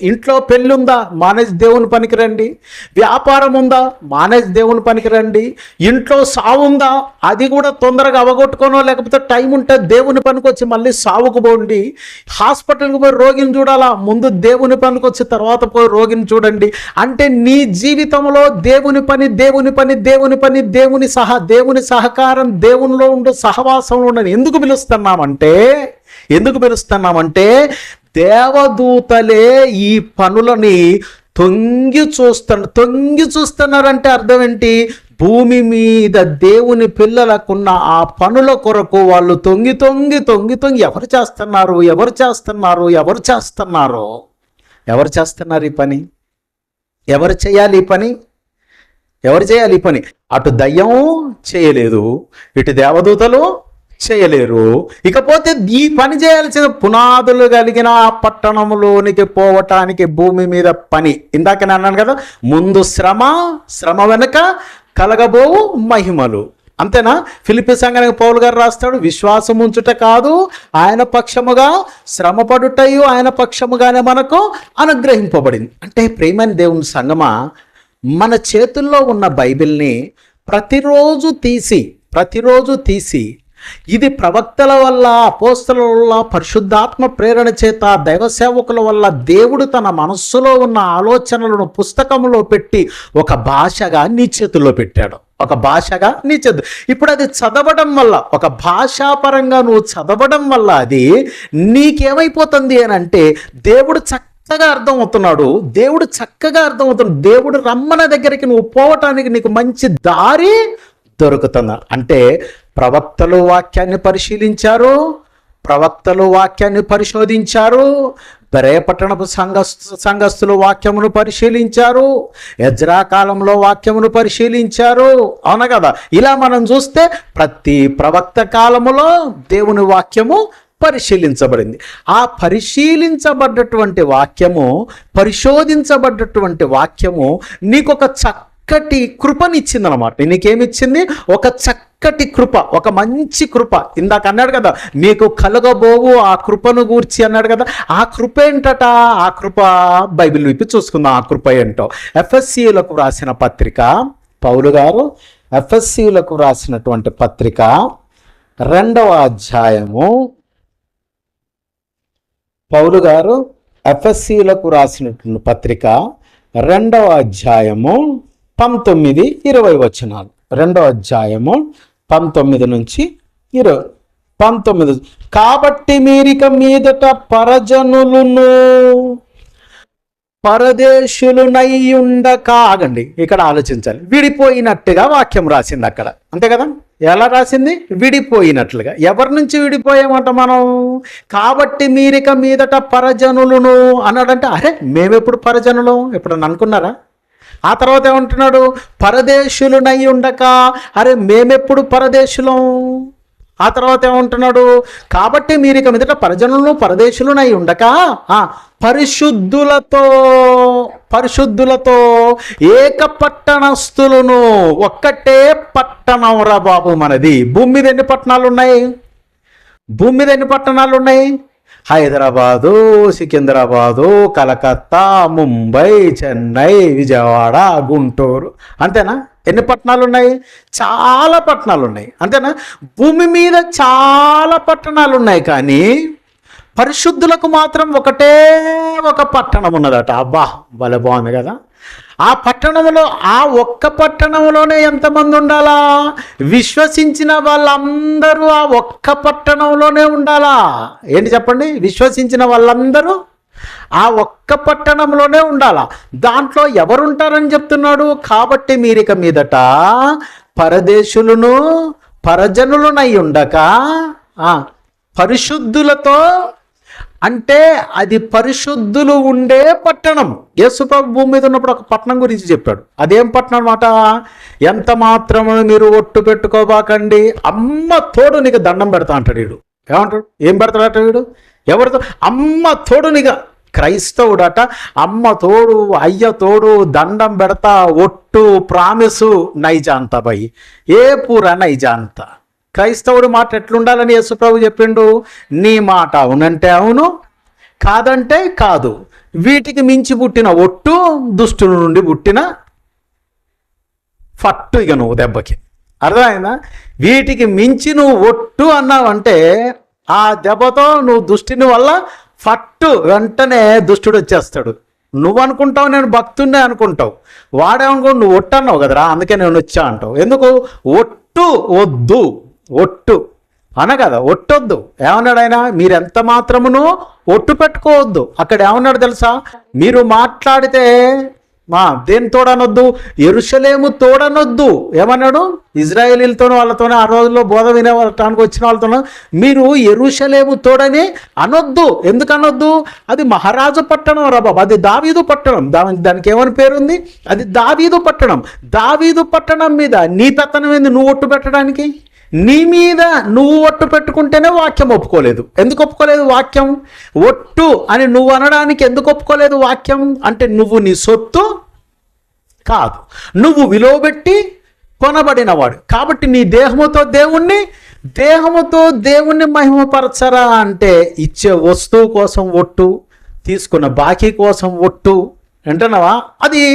ఇంట్లో పెళ్ళి ఉందా? మానేసి దేవుని పనికి రండి. వ్యాపారం ఉందా? మానేసి దేవుని పనికి రండి. ఇంట్లో సావు ఉందా? అది కూడా తొందరగా అవగొట్టుకోనో లేకపోతే టైం ఉంటే దేవుని పనికి వచ్చి మళ్ళీ సావుకు పోండి. హాస్పిటల్కి పోయి రోగిని చూడాలా? ముందు దేవుని పనికి వచ్చి తర్వాత పోయి రోగిని చూడండి. అంటే నీ జీవితంలో దేవుని పని, దేవుని సహకారం, దేవునిలో ఉండే సహవాసంలో ఉండని ఎందుకు పిలుస్తున్నామంటే దేవదూతలే ఈ పనులని తొంగి చూస్తున్నారంటే అర్థం ఏంటి? భూమి మీద దేవుని పిల్లలకున్న ఆ పనుల కొరకు వాళ్ళు తొంగి తొంగి తొంగి తొంగి ఎవరు చేస్తున్నారు ఎవరు చేస్తున్నారు ఎవరు చేస్తున్నారు ఎవరు చేస్తున్నారు ఈ పని? ఎవరు చేయాలి ఈ పని? ఎవరు చేయాలి ఈ పని? అటు దయ్యం చేయలేదు, ఇటు దేవదూతలు చేయలేరు. ఇకపోతే ఈ పని చేయాల్సిన పునాదులు కలిగిన పట్టణంలోనికి పోవటానికి భూమి మీద పని. ఇందాక నేను అన్నాను కదా, ముందు శ్రమ, శ్రమ వెనుక కలగబోవు మహిమలు. అంతేనా? ఫిలిప్పీ సంఘానికి పౌలు గారు రాస్తాడు, విశ్వాసం ఉంచుట కాదు ఆయన పక్షముగా శ్రమపడుటయు ఆయన పక్షముగానే మనకు అనుగ్రహింపబడింది. అంటే ప్రేమైన దేవుని సంగమా, మన చేతుల్లో ఉన్న బైబిల్ని ప్రతిరోజు తీసి ఇది ప్రవక్తల వల్ల, అపోస్తలుల వల్ల, పరిశుద్ధాత్మ ప్రేరణ చేత, దైవ సేవకుల వల్ల దేవుడు తన మనస్సులో ఉన్న ఆలోచనలను పుస్తకంలో పెట్టి ఒక భాషగా నీ చేతుల్లో పెట్టాడు. ఒక భాషగా నీ చేతు. ఇప్పుడు అది చదవడం వల్ల, ఒక భాషాపరంగా నువ్వు చదవడం వల్ల అది నీకేమైపోతుంది అని అంటే, దేవుడు చక్కగా అర్థమవుతున్నాడు. దేవుడు రమ్మన దగ్గరికి నువ్వు పోవటానికి నీకు మంచి దారి దొరుకుతున్నారు. అంటే ప్రవక్తలు వాక్యాన్ని పరిశోధించారు, బెరయ పట్టణపు సంఘస్థులు వాక్యమును పరిశీలించారు, ఎజ్రా కాలంలో వాక్యమును పరిశీలించారు. అవునా కదా? ఇలా మనం చూస్తే ప్రతి ప్రవక్త కాలములో దేవుని వాక్యము పరిశీలించబడింది. ఆ పరిశీలించబడ్డటువంటి వాక్యము, పరిశోధించబడ్డటువంటి వాక్యము నీకు ఒక చక్కటి కృపనిచ్చిందనమాట. నీకేమిచ్చింది? ఒక చక్కటి కృప, ఒక మంచి కృప. ఇందాక అన్నాడు కదా, మీకు కలగబోవు ఆ కృపను గూర్చి అన్నాడు కదా. ఆ కృప ఏంటట? ఆ కృప బైబిల్ విప్పి చూసుకుందాం. ఆ కృప ఏంటో ఎఫెసీయులకు రాసిన పత్రిక, పౌలు గారు ఎఫెసీయులకు రాసినటువంటి పత్రిక 2వ అధ్యాయము, పౌలు గారు ఎఫెసీయులకు రాసినటువంటి పత్రిక 2వ అధ్యాయము 19-20 వచనాలు. 2వ అధ్యాయము 19 నుంచి 19. కాబట్టి మీరిక మీదట పరజనులను పరదేశులునై ఉండక, ఆగండి, ఇక్కడ ఆలోచించాలి. విడిపోయినట్టుగా వాక్యం రాసింది అక్కడ, అంతే కదా? ఎలా రాసింది? విడిపోయినట్లుగా. ఎవరి నుంచి విడిపోయామంట మనం? కాబట్టి మీరిక మీదట పరజనులను అన్నాడంటే, అరే మేమెప్పుడు పరజనులు ఎప్పుడన్నా అనుకున్నారా? ఆ తర్వాత ఏమంటున్నాడు? పరదేశులునై ఉండక, అరే మేమెప్పుడు పరదేశులం? ఆ తర్వాత ఏమంటున్నాడు? కాబట్టి మీరిక మీదట పరజనులను పరదేశులునై ఉండక పరిశుద్ధులతో ఏక పట్టణస్థులను. ఒక్కటే పట్టణం రా బాబు మనది. భూమి మీద ఎన్ని పట్టణాలు ఉన్నాయి? హైదరాబాదు, సికింద్రాబాదు, కలకత్తా, ముంబై, చెన్నై, విజయవాడ, గుంటూరు. అంతేనా? ఎన్ని పట్టణాలు ఉన్నాయి? చాలా పట్టణాలు ఉన్నాయి. అంతేనా? భూమి మీద చాలా పట్టణాలు ఉన్నాయి, కానీ పరిశుద్ధులకు మాత్రం ఒకటే ఒక పట్టణం ఉన్నదట. అబ్బా, భలే బాగుంది కదా! ఆ పట్టణంలో, ఆ ఒక్క పట్టణంలోనే ఎంతమంది ఉండాలా? విశ్వసించిన వాళ్ళందరూ ఆ ఒక్క పట్టణంలోనే ఉండాలా? ఏంటి చెప్పండి? విశ్వసించిన వాళ్ళందరూ ఆ ఒక్క పట్టణంలోనే ఉండాలా? దాంట్లో ఎవరుంటారని చెప్తున్నాడు? కాబట్టి మీరిక మీదట పరదేశులను పరజనులనై ఉండక పరిశుద్ధులతో, అంటే అది పరిశుద్ధులు ఉండే పట్టణం. యేసుప్రభు భూమి మీద ఉన్నప్పుడు ఒక పట్టణం గురించి చెప్పాడు. అదేం పట్టణం అన్నమాట? ఎంత మాత్రము మీరు ఒట్టు పెట్టుకోబాకండి, అమ్మ తోడు నీకు దండం పెడతా అంటాడు వీడు. ఏమంటాడు? ఏం పెడతాడట వీడు? ఎవరితో? అమ్మ తోడు నీకు. క్రైస్తవుడట అమ్మ తోడు, అయ్య తోడు, దండం పెడతా, ఒట్టు, ప్రామిసు నైజాంత బై, ఏ పూర నైజాంత. క్రైస్తవుడు మాట ఎట్లుండాలని యేసుప్రభు చెప్పిండు? నీ మాట అవునంటే అవును, కాదంటే కాదు. వీటికి మించి పుట్టిన ఒట్టు దుష్టుల నుండి పుట్టిన ఫట్టు. ఇక నువ్వు దెబ్బకి అర్థమైందా? వీటికి మించి నువ్వు ఒట్టు అన్నావంటే ఆ దెబ్బతో నువ్వు దుష్టుని వల్ల ఫట్టు, వెంటనే దుష్టుడు వచ్చేస్తాడు. నువ్వు అనుకుంటావు నేను భక్తున్నే అనుకుంటావు, వాడేమనుకో నువ్వు ఒట్టు అన్నావు కదరా అందుకే నేను వచ్చా అంటావు. ఎందుకు? ఒట్టు వద్దు, ఒట్టు అన కదా, ఒట్టొద్దు. ఏమన్నాడు ఆయన? మీరెంత మాత్రమును ఒట్టు పెట్టుకోవద్దు. అక్కడ ఏమన్నాడు తెలుసా? మీరు మాట్లాడితే దేని తోడనొద్దు? యెరూషలేము తోడనొద్దు. ఏమన్నాడు? ఇజ్రాయేలీలతోనూ వాళ్ళతోనే ఆ రోజుల్లో బోధ వినటానికి వచ్చిన వాళ్ళతోనూ మీరు యెరూషలేము తోడని అనొద్దు. ఎందుకు అనొద్దు? అది మహారాజు పట్టణం రా బాబు, అది దావీదు పట్టణం. దానికి ఏమని పేరుంది? అది దావీదు పట్టణం. దావీదు పట్టణం మీద నీ పెత్తనం ఏంది నువ్వు ఒట్టు పెట్టడానికి? నీ మీద నువ్వు ఒట్టు పెట్టుకుంటేనే వాక్యం ఒప్పుకోలేదు. ఎందుకు ఒప్పుకోలేదు వాక్యం? ఒట్టు అని నువ్వు అనడానికి ఎందుకు ఒప్పుకోలేదు వాక్యం? అంటే నువ్వు నీ సొత్తు కాదు, నువ్వు విలువ పెట్టి కొనబడినవాడు. కాబట్టి నీ దేహముతో దేవుణ్ణి మహిమపరచరా అంటే ఇచ్చే వస్తువు కోసం ఒట్టు, తీసుకున్న బాకీ కోసం ఒట్టు అంటున్నావా? అది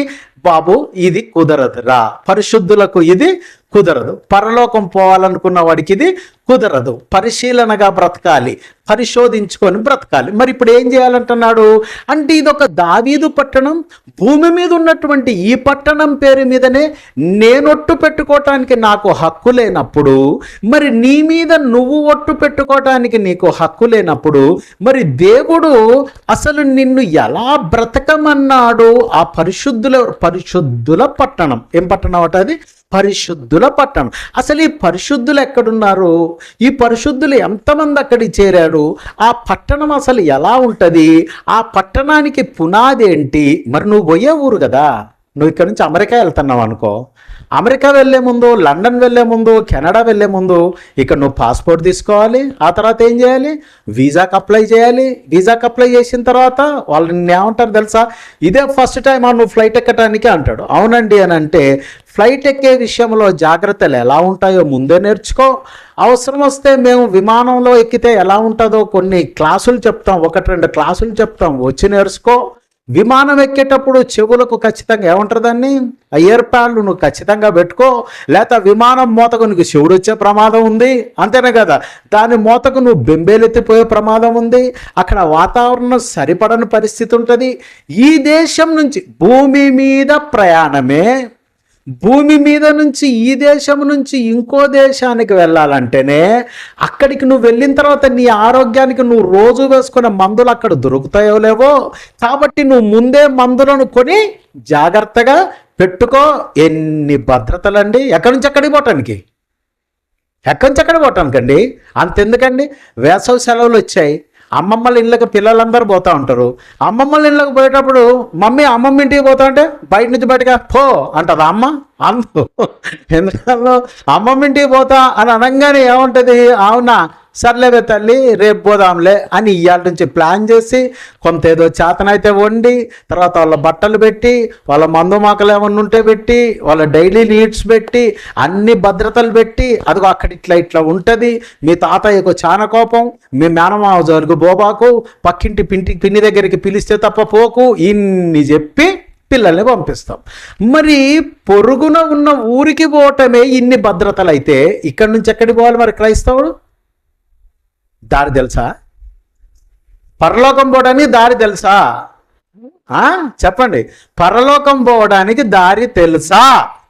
బాబు ఇది కుదరదురా. పరిశుద్ధులకు ఇది కుదరదు. పరలోకం పోవాలనుకున్న వాడికి ఇది కుదరదు. పరిశీలనగా బ్రతకాలి, పరిశోధించుకొని బ్రతకాలి. మరి ఇప్పుడు ఏం చేయాలంటున్నాడు అంటే ఇదొక దావీదు పట్టణం, భూమి మీద ఉన్నటువంటి ఈ పట్టణం పేరు మీదనే నేనొట్టు పెట్టుకోవటానికి నాకు హక్కు లేనప్పుడు, మరి నీ మీద నువ్వు ఒట్టు పెట్టుకోవటానికి నీకు హక్కు లేనప్పుడు, మరి దేవుడు అసలు నిన్ను ఎలా బ్రతకమన్నాడు? ఆ పరిశుద్ధుల పట్టణం. ఏం పట్టణం అట అది? పరిశుద్ధుల పట్టణం. అసలు ఈ పరిశుద్ధులు ఎక్కడున్నారు? ఈ పరిశుద్ధులు ఎంతమంది అక్కడికి చేరారు? ఆ పట్టణం అసలు ఎలా ఉంటుంది? ఆ పట్టణానికి పునాది ఏంటి? మరి నువ్వు పోయే ఊరు కదా, నువ్వు ఇక్కడ నుంచి అమెరికా వెళ్తున్నావు అనుకో, అమెరికా వెళ్ళే ముందు, లండన్ వెళ్ళే ముందు, కెనడా వెళ్ళే ముందు ఇక్కడ నువ్వు పాస్పోర్ట్ తీసుకోవాలి. ఆ తర్వాత ఏం చేయాలి? వీసాకి అప్లై చేయాలి. వీసాకి అప్లై చేసిన తర్వాత వాళ్ళు ఏమంటారు తెలుసా? ఇదే ఫస్ట్ టైం నువ్వు ఫ్లైట్ ఎక్కడానికి అంటాడు. అవునండి అని అంటే ఫ్లైట్ ఎక్కే విషయంలో జాగ్రత్తలు ఎలా ఉంటాయో ముందే నేర్చుకో. అవసరం వస్తే మేము విమానంలో ఎక్కితే ఎలా ఉంటుందో కొన్ని క్లాసులు చెప్తాం, 1-2 క్లాసులు చెప్తాం, వచ్చి నేర్చుకో. విమానం ఎక్కేటప్పుడు చెవులకు ఖచ్చితంగా ఏమంటారు దాన్ని? ఇయర్ ప్యాడ్లు నువ్వు ఖచ్చితంగా పెట్టుకో. లేకపోతే విమానం మోతకు నీకు శివుడు వచ్చే ప్రమాదం ఉంది, అంతేనే కదా? దాని మోతకు నువ్వు బెంబేలెత్తిపోయే ప్రమాదం ఉంది. అక్కడ వాతావరణం సరిపడని పరిస్థితి ఉంటుంది. ఈ దేశం నుంచి భూమి మీద ప్రయాణమే, భూమి మీద నుంచి ఈ దేశం నుంచి ఇంకో దేశానికి వెళ్ళాలంటేనే అక్కడికి నువ్వు వెళ్ళిన తర్వాత నీ ఆరోగ్యానికి నువ్వు రోజు వేసుకునే మందులు అక్కడ దొరుకుతాయో లేవో. కాబట్టి నువ్వు ముందే మందులను కొని జాగ్రత్తగా పెట్టుకో. ఎన్ని భద్రతలండి! ఎక్కడి నుంచి ఎక్కడికి పోవటానికి, అండి. అంతెందుకండి, వేసవి సెలవులు వచ్చాయి, అమ్మమ్మల ఇళ్ళకి పిల్లలందరూ పోతూ ఉంటారు. అమ్మమ్మల ఇళ్ళకి పోయేటప్పుడు మమ్మీ అమ్మమ్మ ఇంటికి పోతా అంటే బయట నుంచి బయటగా పో అంటది అమ్మ. ఎందుకన్నా అమ్మమ్మ ఇంటికి పోతా అని అనగానే ఏముంటుంది? అవునా సర్లేవే తల్లి రేపు పోదాంలే అని ఇవాళ నుంచి ప్లాన్ చేసి కొంత ఏదో చేతనైతే వండి, తర్వాత వాళ్ళ బట్టలు పెట్టి, వాళ్ళ మందు మాకలు ఏమన్నా ఉంటే పెట్టి, వాళ్ళ డైలీ నీడ్స్ పెట్టి, అన్ని భద్రతలు పెట్టి, అదిగో అక్కడ ఇట్లా ఉంటుంది. మీ తాతయ్యకు చాలా కోపం, మీ మేనమావ జరుగు బోబాకు, పక్కింటి పిన్ని దగ్గరికి పిలిస్తే తప్ప పోకు, ఇన్ని చెప్పి పిల్లల్ని పంపిస్తాం. మరి పొరుగున ఉన్న ఊరికి పోవటమే ఇన్ని భద్రతలు అయితే ఇక్కడి నుంచి ఎక్కడికి పోవాలి మరి క్రైస్తవుడు? దారి తెలుసా? పరలోకం పోవడానికి దారి తెలుసా? చెప్పండి, పరలోకం పోవడానికి దారి తెలుసా?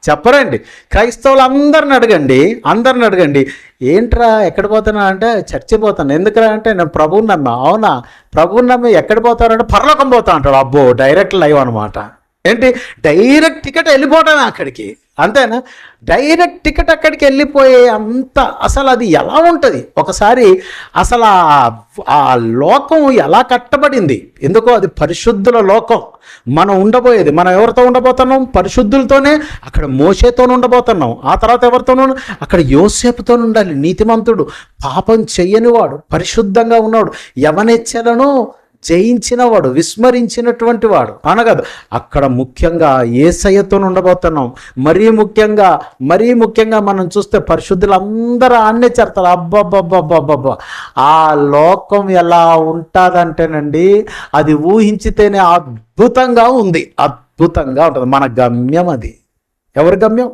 చెప్పరండి. క్రైస్తవులు అందరిని అడగండి, ఏంట్రా ఎక్కడ పోతున్నా అంటే చర్చి పోతాను. ఎందుకురా అంటే నేను ప్రభువుని నమ్మా. అవునా, ప్రభువుని నమ్మి ఎక్కడ పోతారంటే పరలోకం పోతా అంటాడు. అబ్బో, డైరెక్ట్ లైవ్ అనమాట. ఏంటి డైరెక్ట్ టికెట్ వెళ్ళిపోవటమే అక్కడికి, అంతేనా? డైరెక్ట్ టికెట్ అక్కడికి వెళ్ళిపోయే అంత అసలు అది ఎలా ఉంటుంది ఒకసారి? అసలు ఆ లోకం ఎలా కట్టబడింది? ఎందుకో అది పరిశుద్ధుల లోకం. మనం ఉండబోయేది, మనం ఎవరితో ఉండబోతున్నాం? పరిశుద్ధులతోనే. అక్కడ మోషేతో ఉండబోతున్నాం. ఆ తర్వాత ఎవరితోనూ? అక్కడ యోసేపుతో ఉండాలి. నీతిమంతుడు, పాపం చెయ్యనివాడు, పరిశుద్ధంగా ఉన్నవాడు, యవనెచ్చలను జయించినవాడు, విస్మరించినటువంటి వాడు అనగదు. అక్కడ ముఖ్యంగా యేసయ్యతో ఉండబోతున్నాం. మరీ ముఖ్యంగా మనం చూస్తే పరిశుద్ధులందరూ ఆన్నే చేరతారు. అబ్బబ్బబ్బబ్బబ్బబ్బా, ఆ లోకం ఎలా ఉంటుందంటేనండి అది ఊహించితేనే అద్భుతంగా ఉంటుంది. మన గమ్యం అది. ఎవరి గమ్యం?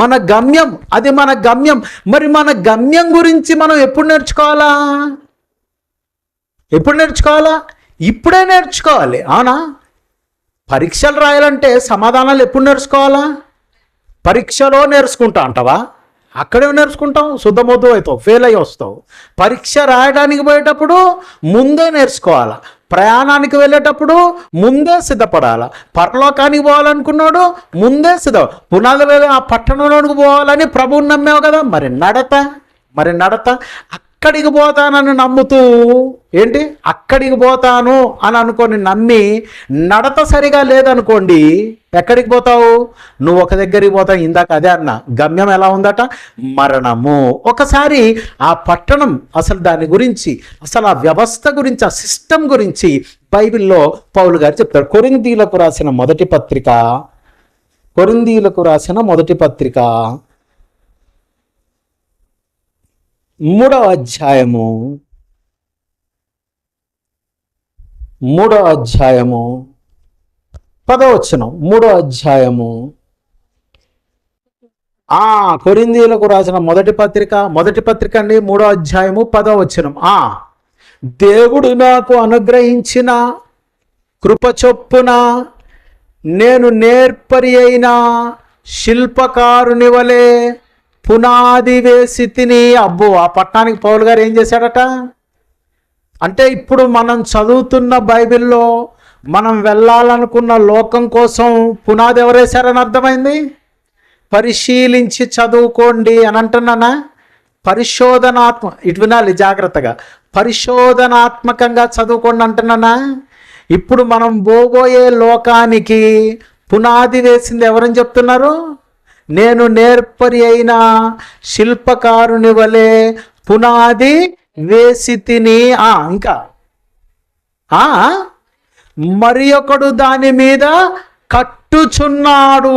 మన గమ్యం. అది మన గమ్యం. మరి మన గమ్యం గురించి మనం ఎప్పుడు నేర్చుకోవాలా? ఇప్పుడే నేర్చుకోవాలి. అవునా? పరీక్షలు రాయాలంటే సమాధానాలు ఎప్పుడు నేర్చుకోవాలా? పరీక్షలో నేర్చుకుంటా అంటావా? అక్కడే నేర్చుకుంటాం, శుద్ధమొద్దు అవుతావు, ఫెయిల్ అయ్యి వస్తావు. పరీక్ష రాయడానికి పోయేటప్పుడు ముందే నేర్చుకోవాలి, ప్రయాణానికి వెళ్ళేటప్పుడు ముందే సిద్ధపడాలి, పరలోకానికి పోవాలనుకున్నాడు ముందే పునాదులు ఆ పట్టణంలోనికి పోవాలని ప్రభువుని నమ్మావు కదా, మరి నడత అక్కడికి పోతానని నమ్ముతూ ఏంటి అక్కడికి పోతాను అని అనుకొని నమ్మి నడత సరిగా లేదనుకోండి, ఎక్కడికి పోతావు? నువ్వు ఒక దగ్గరికి పోతావు. ఇందాక అదే అన్న, గమ్యం ఎలా ఉందట? మరణము. ఒకసారి ఆ పట్టణం అసలు దాని గురించి, అసలు ఆ వ్యవస్థ గురించి, ఆ సిస్టమ్ గురించి బైబిల్లో పౌలు గారు చెప్తారు. కొరింథీయులకు రాసిన మొదటి పత్రిక 3వ అధ్యాయము 10వ వచనం. 3వ అధ్యాయము కొరింథీయులకు రాసిన మొదటి పత్రిక అండి, 3వ అధ్యాయము 10వ వచనం. దేవుడు నాకు అనుగ్రహించిన కృప చొప్పున నేను నేర్పరి అయిన శిల్పకారుని వలె పునాది వేసి తిని. అబ్బో, ఆ పట్టణానికి పౌలు గారు ఏం చేశాడట అంటే, ఇప్పుడు మనం చదువుతున్న బైబిల్లో మనం వెళ్ళాలనుకున్న లోకం కోసం పునాది ఎవరేశారని అర్థమైంది. పరిశీలించి చదువుకోండి అని అంటున్నానా? ఇటు వినాలి జాగ్రత్తగా, పరిశోధనాత్మకంగా చదువుకోండి అంటున్నానా? ఇప్పుడు మనం పోబోయే లోకానికి పునాది వేసింది ఎవరని చెప్తున్నారు? నేను నేర్పరి అయిన శిల్పకారుని వలె పునాది వేసి తిని. ఇంకా మరి ఒకడు దాని మీద కట్టుచున్నాడు.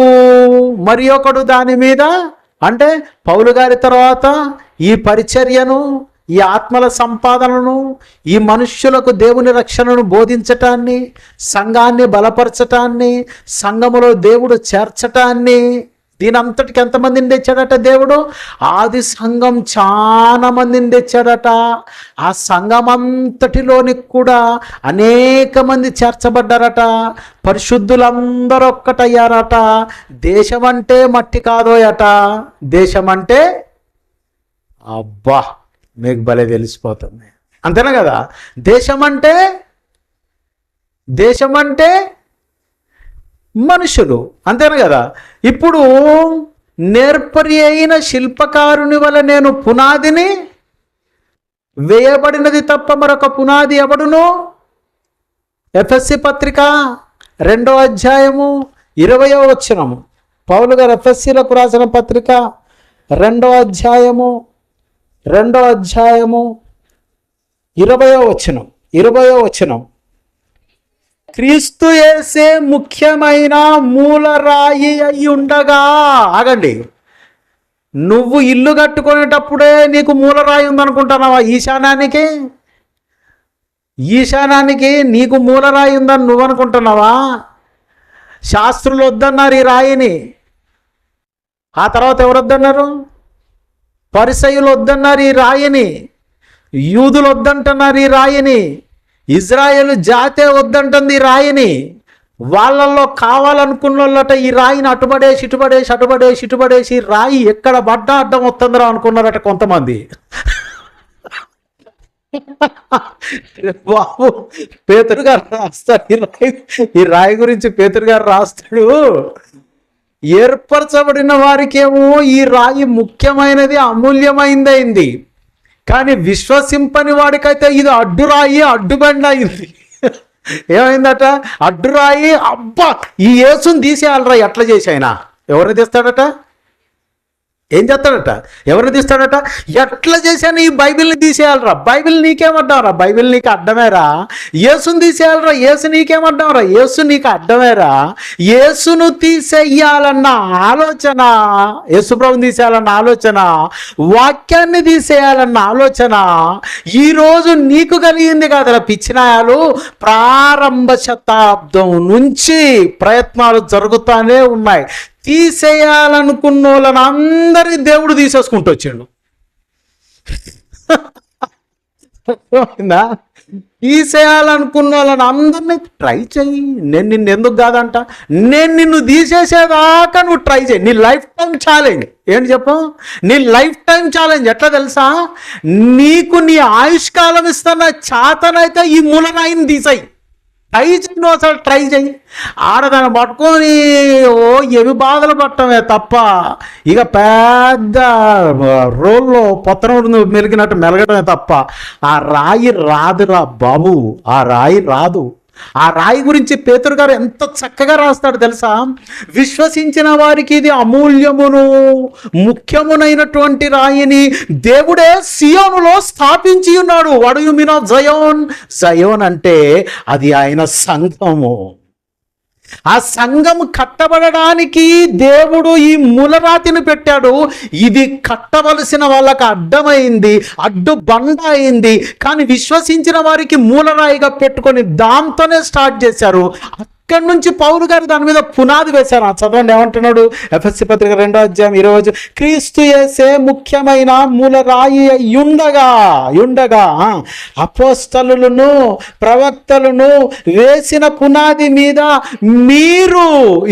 మరి ఒకడు దాని మీద అంటే పౌలు గారి తర్వాత ఈ పరిచర్యను, ఈ ఆత్మల సంపాదనను, ఈ మనుష్యులకు దేవుని రక్షణను బోధించటాన్ని, సంఘాన్ని బలపరచటాన్ని, సంఘములో దేవుడు చేర్చటాన్ని, దీనంతటికి ఎంతమందిని తెచ్చాడట దేవుడు? ఆది సంఘం చాలా మందిని తెచ్చాడట. ఆ సంఘం అంతటిలోనికి కూడా అనేక మంది చేర్చబడ్డారట. పరిశుద్ధులందరూ ఒక్కటయ్యారట. దేశం అంటే మట్టి కాదోయట. దేశం అంటే అబ్బా, మీకు భలే తెలిసిపోతుంది, అంతేనా కదా? దేశం అంటే మనుషులు, అంతేనా కదా? ఇప్పుడు నేర్పరి అయిన శిల్పకారుని వల్ల నేను పునాదిని వేయబడినది తప్ప మరొక పునాది ఎవడును? ఎఫెసీ పత్రిక 2వ అధ్యాయము 20వ వచనము. పౌలు గారు ఎఫెసీలకు రాసిన పత్రిక 2వ అధ్యాయము 20వ వచనం. క్రీస్తు యేసే ముఖ్యమైన మూలరాయి అయి ఉండగా. ఆగండి, నువ్వు ఇల్లు కట్టుకునేటప్పుడే నీకు మూలరాయి ఉందనుకుంటున్నావా? ఈశానానికి నీకు మూలరాయి ఉందని నువ్వు అనుకుంటున్నావా? శాస్త్రులు వద్దన్నారు ఈ రాయిని. ఆ తర్వాత ఎవరు వద్దన్నారు? పరిసయ్యులు వద్దన్నారు ఈ రాయిని. యూదులు వద్దంటున్నారు ఈ రాయిని. ఇజ్రాయేలు జాతే వద్దంటుంది ఈ రాయిని. వాళ్ళల్లో కావాలనుకున్న వాళ్ళట ఈ రాయిని అటుబడేసి రాయి ఎక్కడ పడ్డా అడ్డం వస్తుందిరా అనుకున్నారట కొంతమంది. బాబు, పేతురు గారు రాస్తాడు ఈ రాయి గురించి. పేతురు గారు రాస్తాడు, ఏర్పరచబడిన వారికేమో ఈ రాయి ముఖ్యమైనది, అమూల్యమైందైంది. కానీ విశ్వసింపని వాడికైతే ఇది అడ్డురాయి, అడ్డుబండ అయింది. ఏమైందట? అడ్డురాయి. అబ్బా, ఈ యేసుని తీసేయాలరా. ఎట్లా చేసాయినా ఎవరిని తీస్తాడట? ఏం చేస్తాడట? ఎవరిని తీస్తాడట? ఎట్లా చేశాను ఈ బైబిల్ని తీసేయాలరా. బైబిల్ నీకేమడ్డావురా? బైబిల్ నీకు అడ్డమేరా. యేసుని తీసేయాలరా. యేసు నీకేమడ్డావురా? యేసు నీకు అడ్డమేరా. యేసును తీసేయాలన్న ఆలోచన, యేసుప్రభుని తీసేయాలన్న ఆలోచన, వాక్యాన్ని తీసేయాలన్న ఆలోచన ఈరోజు నీకు కలిగింది కాదురా పిచ్చినాయాలు. ప్రారంభ శతాబ్దం నుంచి ప్రయత్నాలు జరుగుతూనే ఉన్నాయి. తీసేయాలనుకున్న వాళ్ళని అందరి దేవుడు తీసేసుకుంటూ వచ్చాడు. అర్థమైందా? తీసేయాలనుకున్న వాళ్ళని అందరినీ ట్రై చెయ్యి. నేను నిన్ను ఎందుకు కాదంట, నేను నిన్ను తీసేసేదాకా నువ్వు ట్రై చేయి. నీ లైఫ్ టైం ఛాలెంజ్ ఏంటి చెప్పు, నీ లైఫ్ టైం ఛాలెంజ్ ఎట్లా తెలుసా? నీకు నీ ఆయుష్కాలం ఇస్తున్న చేతనైతే ఈ మూలనాయిని తీసేయి. ట్రై చేయి, నువ్వు అసలు ట్రై చేయి. ఆడదాన్ని పట్టుకొని ఏమి బాధలు పట్టమే తప్ప ఇక పెద్ద రోల్లో పొత్తన మెలిగినట్టు మెలగడమే తప్ప ఆ రాయి రాదురా బాబు, ఆ రాయి రాదు. ఆ రాయి గురించి పేతురు గారు ఎంత చక్కగా రాస్తాడు తెలుసా? విశ్వసించిన వారికి ఇది అమూల్యమును ముఖ్యమునైనటువంటి రాయిని దేవుడే సియోనులో స్థాపించి ఉన్నాడు. What you mean of జయోన్? జయోన్ అంటే అది ఆయన సంఘము. ఆ సంఘం కట్టబడడానికి దేవుడు ఈ మూలరాతిని పెట్టాడు. ఇది కట్టవలసిన వాళ్ళకి అడ్డమైంది, అడ్డు బండ అయింది. కానీ విశ్వసించిన వారికి మూలరాయిగా పెట్టుకొని దాంతోనే స్టార్ట్ చేశారు. అక్కడి నుంచి పౌలు గారు దాని మీద పునాది వేశారు. చదవండి ఏమంటున్నాడు, ఎఫెసీ పత్రిక 2వ అధ్యాయం 20 క్రీస్తు యేసే ముఖ్యమైన మూలరాయి యుండగా అపోస్తలులను ప్రవక్తలను వేసిన పునాది మీద మీరు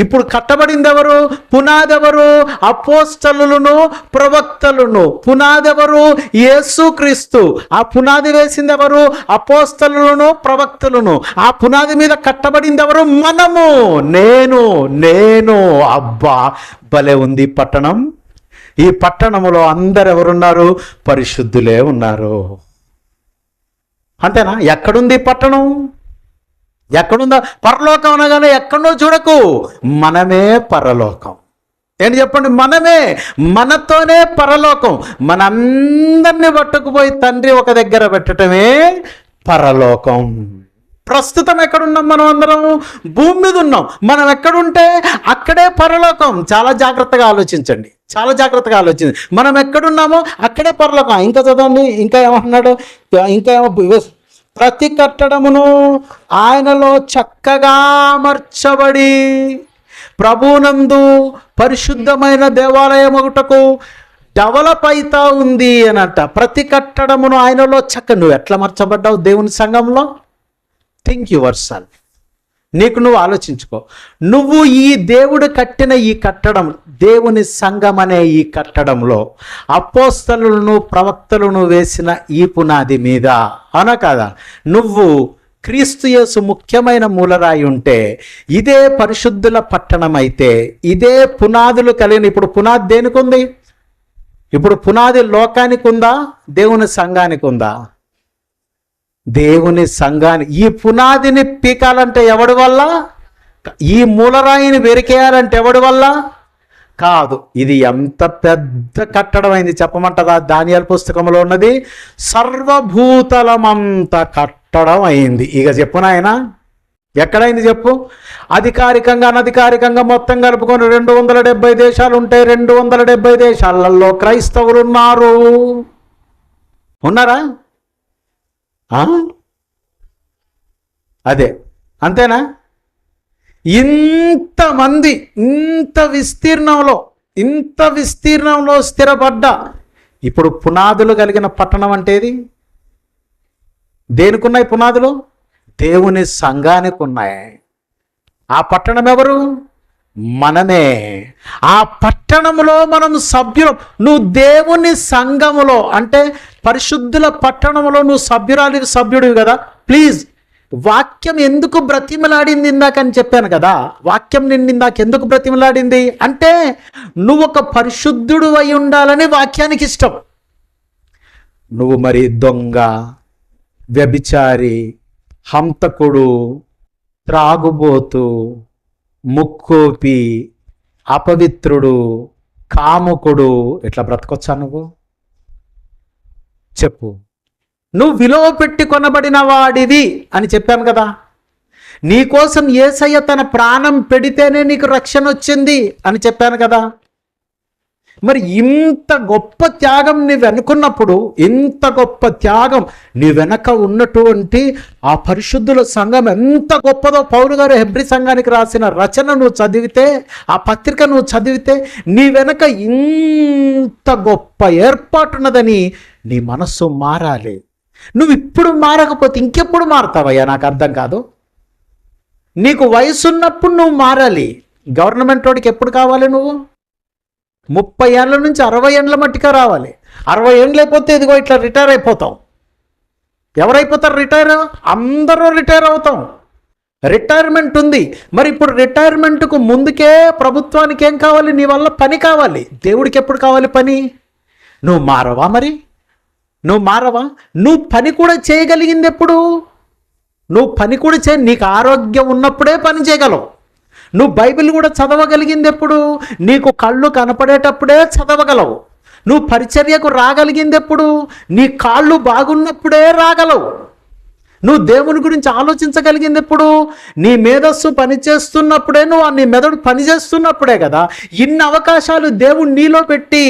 ఇప్పుడు కట్టబడింది ఎవరు? పునాది ఎవరు? అపోస్తలులను ప్రవక్తలను. పునాది ఎవరు? యేసుక్రీస్తు. ఆ పునాది వేసింది ఎవరు? అపోస్తలులను ప్రవక్తలను. ఆ పునాది మీద కట్టబడింది ఎవరు? మనము. నేను అబ్బా భలే ఉంది పట్టణం. ఈ పట్టణంలో అందరు ఎవరున్నారు? పరిశుద్ధులే ఉన్నారు. అంతేనా? ఎక్కడుంది పట్టణం? ఎక్కడుందా? పరలోకం అనగానే ఎక్కడో చూడకు, మనమే పరలోకం. ఏంటి చెప్పండి? మనతోనే పరలోకం. మనందరినీ పట్టుకుపోయి తండ్రి ఒక దగ్గర పెట్టడమే పరలోకం. ప్రస్తుతం ఎక్కడున్నాం? మనం అందరం భూమి మీద ఉన్నాం. మనం ఎక్కడుంటే అక్కడే పరలోకం. చాలా జాగ్రత్తగా ఆలోచించండి, చాలా జాగ్రత్తగా ఆలోచించండి. మనం ఎక్కడున్నామో అక్కడే పరలోకం. ఇంకా చదవండి, ఇంకా ఏమంటున్నాడు? ఇంకా ఏమో, ప్రతి కట్టడమును ఆయనలో చక్కగా అమర్చబడి ప్రభునందు పరిశుద్ధమైన దేవాలయం ఒకటకు డెవలప్ అవుతా ఉంది అనంట. ప్రతి కట్టడమును ఆయనలో నువ్వు ఎట్లా అమర్చబడ్డావు దేవుని సంఘంలో? Think your self. నీకు నువ్వు ఆలోచించుకో. నువ్వు ఈ దేవుడు కట్టిన ఈ కట్టడం, దేవుని సంఘం అనే ఈ కట్టడంలో అపోస్తలులను ప్రవక్తలను వేసిన ఈ పునాది మీద అవునా కాదా? నువ్వు క్రీస్తు యేసు ముఖ్యమైన మూలరాయి ఉంటే, ఇదే పరిశుద్ధుల పట్టణం అయితే, ఇదే పునాదులు కలిగిన. ఇప్పుడు పునాది దేనికి ఉంది? ఇప్పుడు పునాది లోకానికి ఉందా? దేవుని సంఘానికి ఉందా? దేవుని సంఘాన్ని. ఈ పునాదిని పీకాలంటే ఎవడి వల్ల? ఈ మూలరాయిని వెరికేయాలంటే ఎవడి వల్ల? కాదు. ఇది ఎంత పెద్ద కట్టడం అయింది చెప్పమంటారా? దానియేలు పుస్తకంలో ఉన్నది సర్వభూతలమంత కట్టడం అయింది. ఇక చెప్పు నాయన, ఎక్కడైంది చెప్పు? అధికారికంగా అనధికారికంగా మొత్తం కలుపుకొని 270 దేశాలు ఉంటాయి. 270 దేశాలలో క్రైస్తవులు ఉన్నారా? అదే అంతేనా? ఇంతమంది ఇంత విస్తీర్ణంలో స్థిరపడ్డ ఇప్పుడు పునాదులు కలిగిన పట్టణం అంటేది దేనికున్నాయి పునాదులు? దేవుని సంఘానికి ఉన్నాయి. ఆ పట్టణం ఎవరు? మనమే. ఆ పట్టణంలో మనం సభ్యులు. నువ్వు దేవుని సంఘములో అంటే పరిశుద్ధుల పట్టణంలో నువ్వు సభ్యుడివి కదా. ప్లీజ్, వాక్యం ఎందుకు బ్రతిమలాడింది ఇందాకని చెప్పాను కదా. వాక్యం నిన్ను ఇందాక ఎందుకు బ్రతిమలాడింది అంటే, నువ్వు ఒక పరిశుద్ధుడు అయి ఉండాలని వాక్యానికి ఇష్టం. నువ్వు మరి దొంగ, వ్యభిచారి, హంతకుడు, త్రాగుబోతు, ముక్కోపి, అపవిత్రుడు, కాముకుడు ఇట్లా బ్రతకొచ్చా నువ్వు? చెప్పు. నువ్వు విలువ పెట్టి కొనబడిన వాడివి అని చెప్పాను కదా. నీకోసం యేసయ్య తన ప్రాణం పెడితేనే నీకు రక్షణ వచ్చింది అని చెప్పాను కదా. మరి ఇంత గొప్ప త్యాగం నీ వెనుకున్నప్పుడు, ఇంత గొప్ప త్యాగం నీ వెనక ఉన్నటువంటి ఆ పరిశుద్ధుల సంఘం ఎంత గొప్పదో పౌలు గారు హెబ్రీ సంఘానికి రాసిన రచన నువ్వు చదివితే, ఆ పత్రిక నువ్వు చదివితే, నీ వెనక ఇంత గొప్ప ఏర్పాటున్నదని నీ మనస్సు మారాలి. నువ్వు ఇప్పుడు మారకపోతే ఇంకెప్పుడు మారుతావయ్యా? నాకు అర్థం కాదు. నీకు వయసు ఉన్నప్పుడు నువ్వు మారాలి. గవర్నమెంట్ వాడికి ఎప్పుడు కావాలి? నువ్వు 30 ఏళ్ళ నుంచి 60 ఏళ్ళ మట్టిగా రావాలి. 60 ఏళ్ళు అయిపోతే ఇదిగో ఇట్లా రిటైర్ అయిపోతాం. ఎవరైపోతారు రిటైర్? అందరూ రిటైర్ అవుతాం. రిటైర్మెంట్ ఉంది. మరి ఇప్పుడు రిటైర్మెంట్కు ముందుకే ప్రభుత్వానికి ఏం కావాలి? నీ వల్ల పని కావాలి. దేవుడికి ఎప్పుడు కావాలి పని? నువ్వు మారవా? మరి నువ్వు మారవా? నువ్వు పని కూడా చేయగలిగింది ఎప్పుడు? నువ్వు పని కూడా నీకు ఆరోగ్యం ఉన్నప్పుడే పని చేయగలవు. నువ్వు బైబిల్ కూడా చదవగలిగింది ఎప్పుడు? నీకు కళ్ళు కనపడేటప్పుడే చదవగలవు. నువ్వు పరిచర్యకు రాగలిగింది ఎప్పుడు? నీ కాళ్ళు బాగున్నప్పుడే రాగలవు. నువ్వు దేవుని గురించి ఆలోచించగలిగింది ఎప్పుడు? నీ మేధస్సు పనిచేస్తున్నప్పుడే, నువ్వు నీ మెదడు పనిచేస్తున్నప్పుడే కదా. ఇన్ని అవకాశాలు దేవుడు నీలో పెట్టి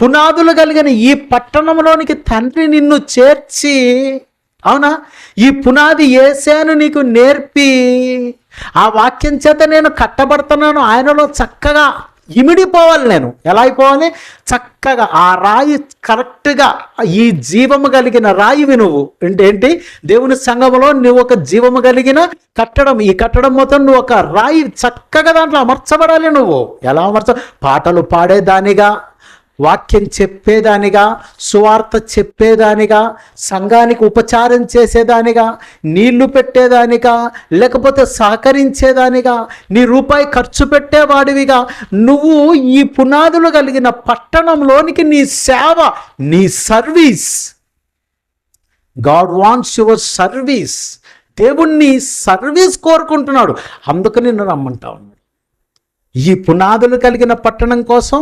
పునాదులు కలిగిన ఈ పట్టణంలోనికి తండ్రి నిన్ను చేర్చి, అవునా, ఈ పునాది యేసేను నీకు నేర్పి, ఆ వాక్యం చేత నేను కట్టబడుతున్నాను, ఆయనలో చక్కగా ఇమిడిపోవాలి. నేను ఎలా అయిపోవాలి? చక్కగా ఆ రాయి కరెక్ట్గా, ఈ జీవము కలిగిన రాయివి నువ్వు. ఏంటి? దేవుని సంఘములో నువ్వు ఒక జీవము కలిగిన కట్టడం. ఈ కట్టడం మొత్తం నువ్వు ఒక రాయి చక్కగా దాంట్లో అమర్చబడాలి. నువ్వు ఎలా పాటలు పాడేదానిగా, వాక్యం చెప్పేదానిగా, సువార్త చెప్పేదానిగా, సంఘానికి ఉపచారం చేసేదానిగా, నీళ్లు పెట్టేదానిగా, లేకపోతే సహకరించేదానిగా, నీ రూపాయి ఖర్చు పెట్టేవాడివిగా నువ్వు ఈ పునాదులు కలిగిన పట్టణంలోనికి నీ సేవ, నీ service. God wants your service. దేవుణ్ణి సర్వీస్ కోరుకుంటున్నాడు. అందుకని నేను రమ్మంటా ఉన్నాడు. ఈ పునాదులు కలిగిన పట్టణం కోసం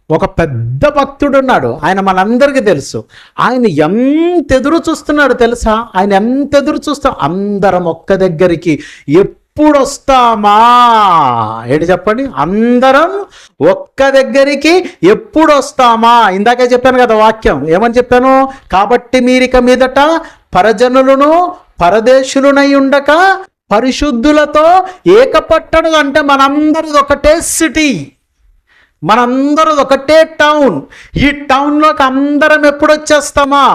ఒక పెద్ద భక్తుడు ఉన్నాడు. ఆయన మనందరికీ తెలుసు. ఆయన ఎంత ఎదురు చూస్తున్నాడు తెలుసా? ఆయన ఎంత ఎదురు చూస్తాం. అందరం ఒక్క దగ్గరికి ఎప్పుడు వస్తామా? ఏంటి చెప్పండి? అందరం ఒక్క దగ్గరికి ఎప్పుడు వస్తామా? ఇందాకే చెప్పాను కదా వాక్యం. ఏమని చెప్పాను? కాబట్టి మీరిక మీదట పరజనులను పరదేశులునై ఉండక పరిశుద్ధులతో ఏకపట్టణం. అంటే మనందరిది ఒకటే సిటీ, మనందరూ ఒకటే టౌన్. ఈ టౌన్లోకి అందరం ఎప్పుడు వచ్చేస్తామా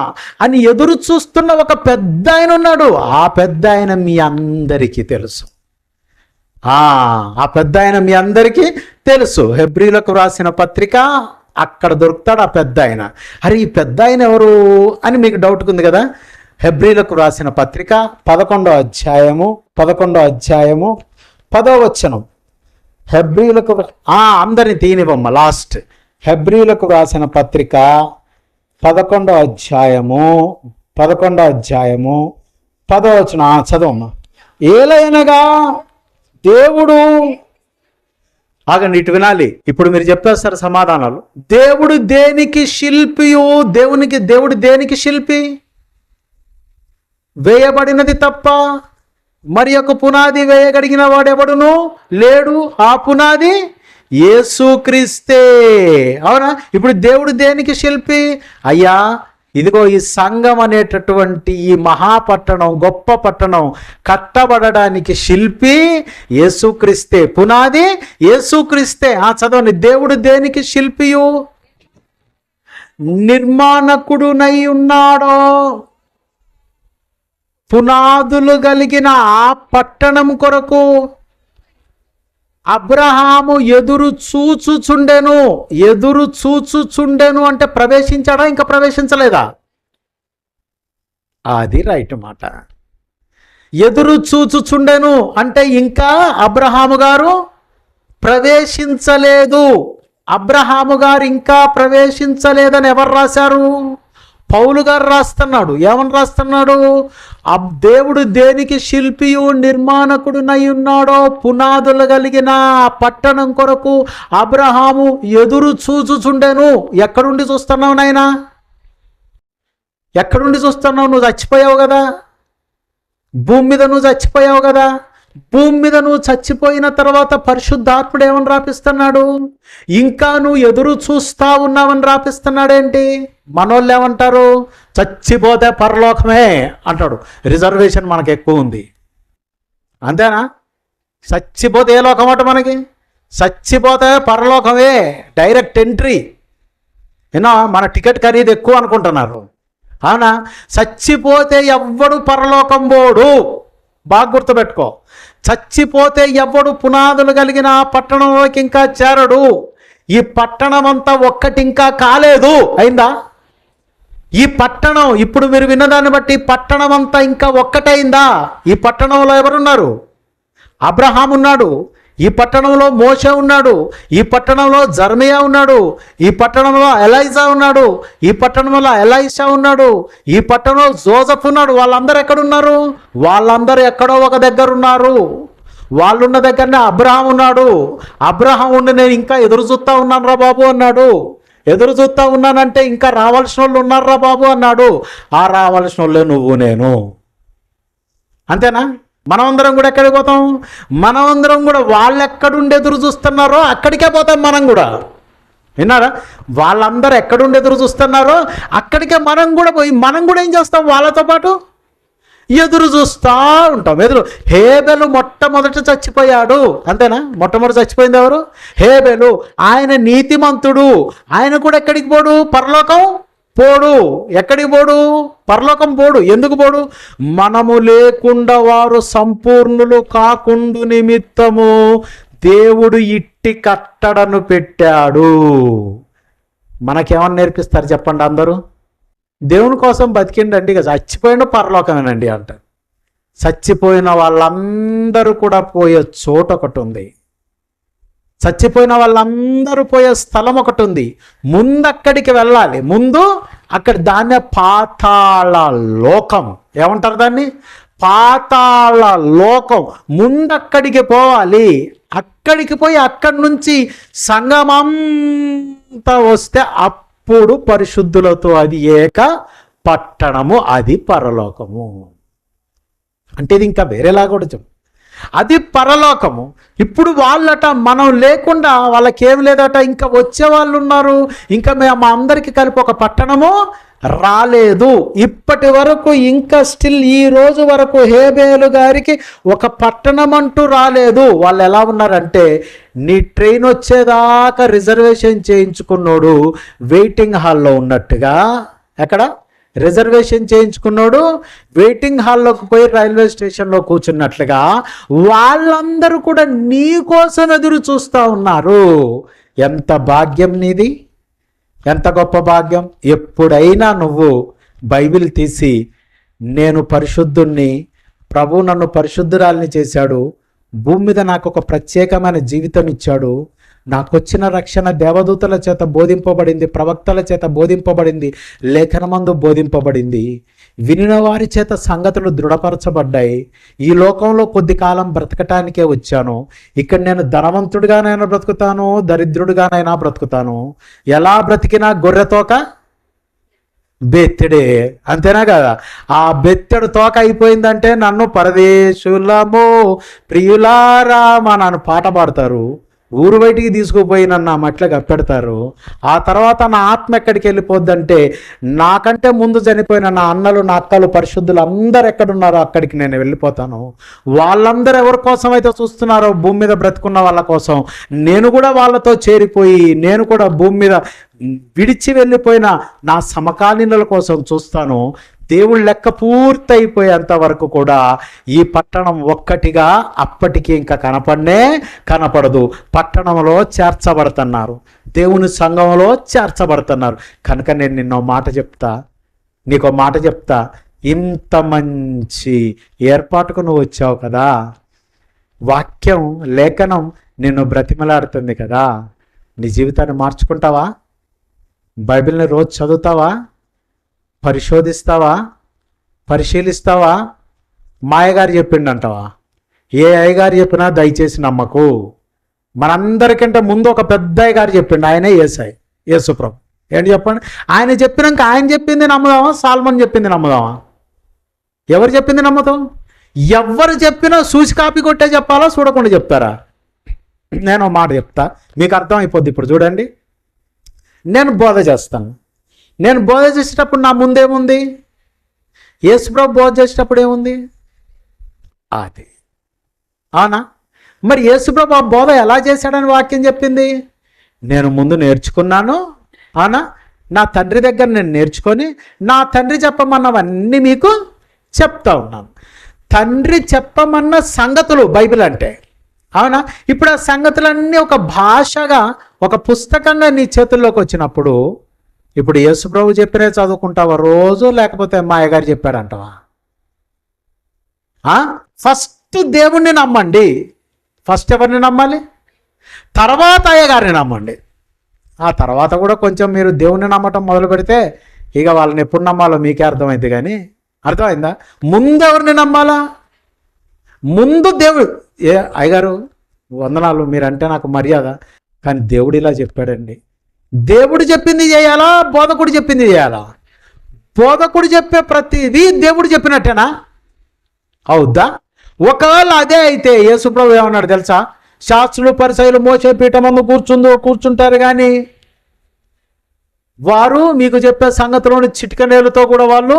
అని ఎదురు చూస్తున్న ఒక పెద్ద ఆయన ఉన్నాడు. ఆ పెద్ద ఆయన మీ అందరికీ తెలుసు. ఆ పెద్ద ఆయన మీ అందరికీ తెలుసు. హెబ్రీలకు రాసిన పత్రిక అక్కడ దొరుకుతాడు ఆ పెద్ద ఆయన. అరే ఈ పెద్ద ఆయన ఎవరు అని మీకు డౌట్ ఉంది కదా. హెబ్రీలకు రాసిన పత్రిక 11వ అధ్యాయము 10వ వచనం. హెబ్రీలకు అందరిని తీనివమ్మ లాస్ట్. హెబ్రీలకు రాసిన పత్రిక 11వ అధ్యాయము 10వ వచనం చదవమ్మ. ఏలైనగా దేవుడు, ఆగండి ఇటు వినాలి. ఇప్పుడు మీరు చెప్పేస్తారు సమాధానాలు. దేవుడు దేనికి శిల్పియు? దేవుడు దేనికి శిల్పి? వేయబడినది తప్ప మరి ఒక పునాది వేయగలిగిన వాడెవడును లేడు. ఆ పునాది యేసుక్రీస్తే. అవునా? ఇప్పుడు దేవుడు దేనికి శిల్పి? అయ్యా ఇదిగో ఈ సంఘం అనేటటువంటి ఈ మహాపట్టణం, గొప్ప పట్టణం కట్టబడడానికి శిల్పి యేసుక్రీస్తే, పునాది యేసుక్రీస్తే. చదవండి. దేవుడు దేనికి శిల్పియు? నిర్మాణకుడునై ఉన్నాడో. పునాదులు కలిగిన ఆ పట్టణం కొరకు అబ్రహాము ఎదురు చూచుచుండెను అంటే ప్రవేశించాడా? ఇంకా ప్రవేశించలేదా? అది రైట్ మాట. ఎదురు చూచుచుండెను అంటే ఇంకా అబ్రహాము గారు ప్రవేశించలేదు. అబ్రహాము గారు ఇంకా ప్రవేశించలేదని ఎవరు రాశారు? పౌలు గారు రాస్తున్నాడు. ఏమని రాస్తున్నాడు? దేవుడు దేనికి శిల్పియు నిర్మాణకుడునై ఉన్నాడో పునాదులు కలిగిన పట్టణం కొరకు అబ్రహాము ఎదురు చూచుచుండెను. ఎక్కడుండి చూస్తున్నావు నాయనా? ఎక్కడుండి చూస్తున్నావు? నువ్వు చచ్చిపోయావు కదా, భూమి మీద నువ్వు చచ్చిపోయావు కదా. భూమి మీద నువ్వు చచ్చిపోయిన తర్వాత పరిశుద్ధాత్ముడు ఏమని రాపిస్తున్నాడు? ఇంకా నువ్వు ఎదురు చూస్తా ఉన్నావని రాపిస్తున్నాడేంటి? మనోళ్ళు ఏమంటారు? చచ్చిపోతే పరలోకమే అంటాడు. రిజర్వేషన్ మనకు ఎక్కువ ఉంది, అంతేనా? చచ్చిపోతే ఏ లోకం అట మనకి? చచ్చిపోతే పరలోకమే, డైరెక్ట్ ఎంట్రీ. ఏనా మన టికెట్ ఖరీదు ఎక్కువ అనుకుంటున్నారు. అవునా? చచ్చిపోతే ఎవ్వడు పరలోకం పోడు. బాగా గుర్తుపెట్టుకో. చచ్చిపోతే ఎవ్వడు పునాదులు కలిగిన పట్టణంలోకి ఇంకా చేరడు. ఈ పట్టణం అంతా ఒక్కటి ఇంకా కాలేదు. అయిందా? ఈ పట్టణం ఇప్పుడు మీరు విన్నదాన్ని బట్టి పట్టణం అంతా ఇంకా ఒక్కటైందా? ఈ పట్టణంలో ఎవరున్నారు? అబ్రహాం ఉన్నాడు, ఈ పట్టణంలో మోషే ఉన్నాడు, ఈ పట్టణంలో జర్మియా ఉన్నాడు, ఈ పట్టణంలో ఎలైజా ఉన్నాడు, ఈ పట్టణంలో ఎలైషా ఉన్నాడు, ఈ పట్టణంలో జోసెఫ్ ఉన్నాడు. వాళ్ళందరూ ఎక్కడున్నారు? వాళ్ళందరూ ఎక్కడో ఒక దగ్గర ఉన్నారు. వాళ్ళున్న దగ్గరనే అబ్రహాం ఉన్నాడు. అబ్రహాం ఉండి నేను ఇంకా ఎదురు చూస్తా ఉన్నాను రా బాబు అన్నాడు. ఎదురు చూస్తా ఉన్నానంటే ఇంకా రావాల్సిన వాళ్ళు ఉన్నారా బాబు అన్నాడు. ఆ రావాల్సిన వాళ్ళే నువ్వు నేను. అంతేనా? మనమందరం కూడా ఎక్కడికి పోతాం? మనమందరం కూడా వాళ్ళు ఎక్కడుండి ఎదురు చూస్తున్నారో అక్కడికే పోతాం మనం కూడా. విన్నారా? వాళ్ళందరూ ఎక్కడుండి ఎదురు చూస్తున్నారో అక్కడికే మనం కూడా పోయి మనం కూడా ఏం చేస్తాం? వాళ్ళతో పాటు ఎదురు చూస్తూ ఉంటాం. హేబెలు మొట్టమొదట చచ్చిపోయాడు. అంతేనా? మొట్టమొదటి చచ్చిపోయింది ఎవరు? హేబెలు. ఆయన నీతిమంతుడు. ఆయన కూడా ఎక్కడికి పోడు? పరలోకం పోడు. ఎక్కడికి పోడు? పరలోకం పోడు. ఎందుకు పోడు? మనము లేకుండా వారు సంపూర్ణులు కాకుండు నిమిత్తము దేవుడు ఇట్టి కట్టడను పెట్టాడు. మనకేమన్నా నేర్పిస్తారు చెప్పండి అందరూ? దేవుని కోసం బతికిండండి, ఇక చచ్చిపోయిన పరలోకమేనండి అంటారు. చచ్చిపోయిన వాళ్ళందరూ కూడా పోయే చోటు ఒకటి ఉంది. చచ్చిపోయిన వాళ్ళందరూ పోయే స్థలం ఒకటి ఉంది. ముందు అక్కడికి వెళ్ళాలి. ముందు అక్కడ దాన్నే పాతాళ లోకం. ఏమంటారు దాన్ని? పాతాళ లోకం. ముందు అక్కడికి పోవాలి. అక్కడికి పోయి అక్కడి నుంచి సంగమంతా వస్తే అప్పుడు పరిశుద్ధులతో అది ఏక పట్టణము, అది పరలోకము. అంటే ఇది ఇంకా వేరేలా కూడా చెప్పు. అది పరలోకము. ఇప్పుడు వాళ్ళట మనం లేకుండా వాళ్ళకేం లేదట, ఇంకా వచ్చే వాళ్ళు ఉన్నారు. ఇంకా మేము అందరికీ కలిపి ఒక పట్టణము రాలేదు. ఇప్పటి వరకు ఇంకా స్టిల్ ఈ రోజు వరకు హేబేలు గారికి ఒక పట్టణం అంటూ రాలేదు. వాళ్ళు ఎలా ఉన్నారంటే, నీ ట్రైన్ వచ్చేదాకా రిజర్వేషన్ చేయించుకున్నాడు వెయిటింగ్ హాల్లో ఉన్నట్టుగా. ఎక్కడ రిజర్వేషన్ చేయించుకున్నాడు వెయిటింగ్ హాల్లోకి పోయి రైల్వే స్టేషన్లో కూర్చున్నట్లుగా వాళ్ళందరూ కూడా నీ కోసం ఎదురు చూస్తూ ఉన్నారు. ఎంత భాగ్యం నీది! ఎంత గొప్ప భాగ్యం! ఎప్పుడైనా నువ్వు బైబిల్ తీసి నేను పరిశుద్ధుణ్ణి, ప్రభు నన్ను పరిశుద్ధురాల్ని చేశాడు, భూమి మీద నాకు ఒక ప్రత్యేకమైన జీవితం ఇచ్చాడు, నాకు వచ్చిన రక్షణ దేవదూతల చేత బోధింపబడింది, ప్రవక్తల చేత బోధింపబడింది, లేఖనమందు బోధింపబడింది, వినిన వారి చేత సంగతులు దృఢపరచబడ్డాయి, ఈ లోకంలో కొద్ది కాలం బ్రతకటానికే వచ్చాను, ఇక్కడ నేను ధనవంతుడిగానైనా బ్రతుకుతాను, దరిద్రుడిగానైనా బ్రతుకుతాను, ఎలా బ్రతికినా గొర్రెతోక బెత్తెడే. అంతేనా కదా? ఆ బెత్తెడు తోక అయిపోయిందంటే నన్ను పరదేశులము ప్రియులారా మా నన్ను పాట పాడతారు, ఊరు బయటికి తీసుకుపోయి నన్ను ఆ మట్ల కప్పెడతారు. ఆ తర్వాత నా ఆత్మ ఎక్కడికి వెళ్ళిపోద్దంటే, నాకంటే ముందు చనిపోయిన నా అన్నలు, నా అక్కలు, పరిశుద్ధులు అందరు ఎక్కడున్నారో అక్కడికి నేను వెళ్ళిపోతాను. వాళ్ళందరూ ఎవరి కోసం అయితే చూస్తున్నారో భూమి మీద బ్రతుకున్న వాళ్ళ కోసం, నేను కూడా వాళ్ళతో చేరిపోయి నేను కూడా భూమి మీద విడిచి వెళ్ళిపోయిన నా సమకాలీనుల కోసం చూస్తాను. దేవుళ్ళ లెక్క పూర్తయిపోయేంత వరకు కూడా ఈ పట్టణం ఒక్కటిగా అప్పటికి ఇంకా కనపడదు. పట్టణంలో చేర్చబడుతున్నారు, దేవుని సంఘంలో చేర్చబడుతున్నారు. కనుక నేను నీకో మాట చెప్తా, ఇంత మంచి ఏర్పాటుకు నువ్వు వచ్చావు కదా, వాక్యం లేఖనం నిన్ను బ్రతిమలాడుతుంది కదా, నీ జీవితాన్ని మార్చుకుంటావా? బైబిల్ని రోజు చదువుతావా? పరిశోధిస్తావా? పరిశీలిస్తావా? మా అయ్యగారు చెప్పిండంటావా? ఏ అయ్యగారు చెప్పినా దయచేసి నమ్మకు. మనందరికంటే ముందు ఒక పెద్ద అయ్యగారు చెప్పిండు, ఆయనే యేసుప్రభు. ఏంటి చెప్పండి? ఆయన చెప్పినాక ఆయన చెప్పింది నమ్ముదామా, సాల్మన్ చెప్పింది నమ్ముదామా? ఎవరు చెప్పింది నమ్ముతాం? ఎవరు చెప్పినా చూసి కాపీ కొట్టే చెప్పాలా, చూడకుండా చెప్తారా? నేను మాట చెప్తా, మీకు అర్థం అయిపోద్ది. ఇప్పుడు చూడండి, నేను బోధ చేస్తాను. నేను బోధ చేసేటప్పుడు నా ముందేముంది? యేసుప్రభు బోధ చేసేటప్పుడు ఏముంది? అది. అవునా? మరి యేసుప్రభు ఆ బోధ ఎలా చేశాడని వాక్యం చెప్పింది? నేను ముందు నేర్చుకున్నాను, అవునా, నా తండ్రి దగ్గర నేను నేర్చుకొని నా తండ్రి చెప్పమన్నవన్నీ మీకు చెప్తా ఉన్నాను. తండ్రి చెప్పమన్న సంగతులు బైబిల్ అంటే, అవునా? ఇప్పుడు ఆ సంగతులన్నీ ఒక భాషగా, ఒక పుస్తకంగా నీ చేతుల్లోకి వచ్చినప్పుడు, ఇప్పుడు యేసుప్రభు చెప్పినే చదువుకుంటావా రోజు, లేకపోతే మా అయ్యగారు చెప్పారంటావా? ఫస్ట్ దేవుణ్ణి నమ్మండి. ఫస్ట్ ఎవరిని నమ్మాలి? తర్వాత అయ్యగారిని నమ్మండి. ఆ తర్వాత కూడా కొంచెం మీరు దేవుణ్ణి నమ్మటం మొదలు పెడితే ఇక వాళ్ళని ఎప్పుడు నమ్మాలో మీకే అర్థమైంది. కానీ అర్థమైందా? ముందు ఎవరిని నమ్మాలా? ముందు దేవుడు. అయ్యగారు వందనాలు, మీరంటే నాకు మర్యాద, కానీ దేవుడు ఇలా చెప్పాడండి. దేవుడు చెప్పింది చేయాలా? బోధకుడు చెప్పింది చేయాలా? బోధకుడు చెప్పే ప్రతిదీ దేవుడు చెప్పినట్టేనా? అవుద్దా? ఒకవేళ అదే అయితే యేసుప్రభు ఏమన్నాడు తెలుసా? శాస్త్రులు పరిసయ్యులు మోసే పీఠమందు కూర్చుంటారు, కానీ వారు మీకు చెప్పే సంగతిలోని చిటికనేలతో కూడా వాళ్ళు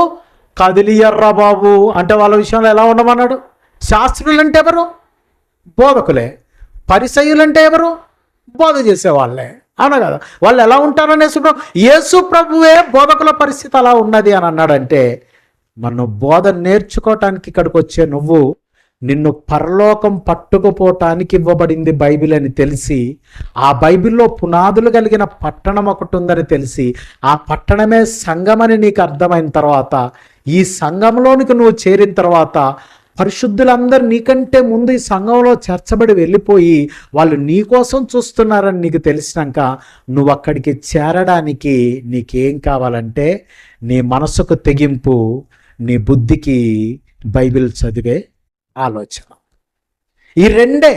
కదిలియర్రా బాబు అంటే వాళ్ళ విషయంలో ఎలా ఉండమన్నాడు? శాస్త్రులు అంటే ఎవరు? బోధకులే. పరిసయ్యులు అంటే ఎవరు? బోధ చేసేవాళ్ళే, అవునా కదా? వాళ్ళు ఎలా ఉంటారని యేసుప్రభువే బోధకుల పరిస్థితి అలా ఉన్నది అని అన్నాడంటే, మనం బోధ నేర్చుకోవటానికి ఇక్కడికి వచ్చే నువ్వు, నిన్ను పరలోకం పట్టుకుపోవటానికి ఇవ్వబడింది బైబిల్ అని తెలిసి, ఆ బైబిల్లో పునాదులు కలిగిన పట్టణం ఒకటి ఉందని తెలిసి, ఆ పట్టణమే సంఘమని నీకు అర్థమైన తర్వాత, ఈ సంఘంలోనికి నువ్వు చేరిన తర్వాత, పరిశుద్ధులందరూ నీకంటే ముందు ఈ సంఘంలో చేర్చబడి వెళ్ళిపోయి వాళ్ళు నీ కోసం చూస్తున్నారని నీకు తెలిసినాక, నువ్వు అక్కడికి చేరడానికి నీకేం కావాలంటే, నీ మనసుకు తెగింపు, నీ బుద్ధికి బైబిల్ చదివే ఆలోచన. ఈ రెండే,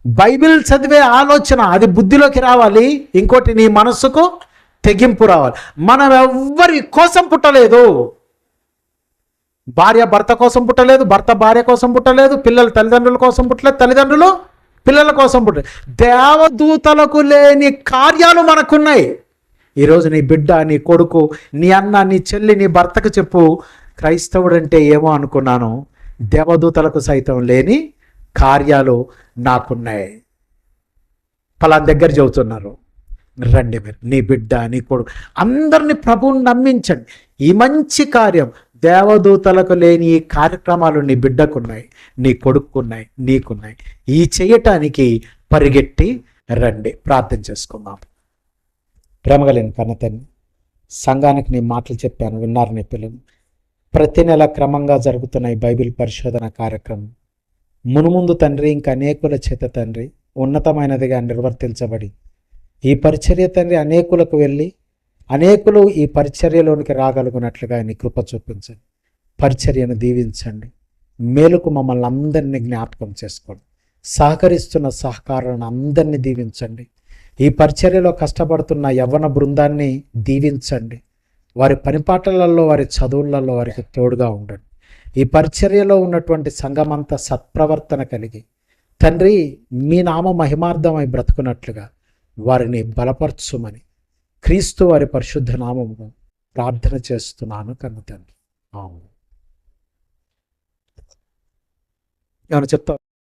బైబిల్ చదివే ఆలోచన అది బుద్ధిలోకి రావాలి, ఇంకోటి నీ మనస్సుకు తెగింపు రావాలి. మనం ఎవ్వరి కోసం పుట్టలేదు. భార్య భర్త కోసం పుట్టలేదు, భర్త భార్య కోసం పుట్టలేదు, పిల్లలు తల్లిదండ్రుల కోసం పుట్టలేదు, తల్లిదండ్రులు పిల్లల కోసం పుట్టలేదు. దేవదూతలకు లేని కార్యాలు మనకున్నాయి. ఈరోజు నీ బిడ్డ, నీ కొడుకు, నీ అన్న, నీ చెల్లి, నీ భర్తకు చెప్పు, క్రైస్తవుడు అంటే ఏమో అనుకున్నాను, దేవదూతలకు సైతం లేని కార్యాలు నాకున్నాయి. పలానా దగ్గర చెబుతున్నారు, రండి మీరు, నీ బిడ్డ, నీ కొడుకు, అందరినీ ప్రభువుని నమ్మించండి. ఈ మంచి కార్యం, దేవదూతలకు లేని ఈ కార్యక్రమాలు నీ బిడ్డకున్నాయి, నీ కొడుకున్నాయి, నీకున్నాయి. ఈ చేయటానికి పరిగెట్టి రండి. ప్రార్థన చేసుకుందాం. ప్రేమగలేని కన్నతండ్రి, సంఘానికి నీ మాటలు చెప్పాను, విన్నారు నీ పిల్లలు. ప్రతి నెల క్రమంగా జరుగుతున్న ఈ బైబిల్ పరిశోధన కార్యక్రమం మునుముందు తండ్రి ఇంకా అనేకుల చేత తండ్రి ఉన్నతమైనదిగా నిర్వర్తించబడి, ఈ పరిచర్య తండ్రి అనేకులకు వెళ్ళి అనేకులు ఈ పరిచర్యలోనికి రాగలుగునట్లుగా నీ కృప చూపించండి. పరిచర్యను దీవించండి. మేలుకు మమ్మల్ని అందరినీ జ్ఞాపకం చేసుకోండి. సహకరిస్తున్న సహకారాలను అందరినీ దీవించండి. ఈ పరిచర్యలో కష్టపడుతున్న యవ్వన బృందాన్ని దీవించండి. వారి పనిపాటలలో, వారి చదువులలో వారికి తోడుగా ఉండండి. ఈ పరిచర్యలో ఉన్నటువంటి సంఘమంతా సత్ప్రవర్తన కలిగి తండ్రి మీ నామ మహిమార్థమై బ్రతుకున్నట్లుగా వారిని బలపరచుమని క్రీస్తు వారి పరిశుద్ధ నామములో ప్రార్థన చేస్తున్నాను కన్న తండ్రి. అవును, ఏమైనా చెప్తా?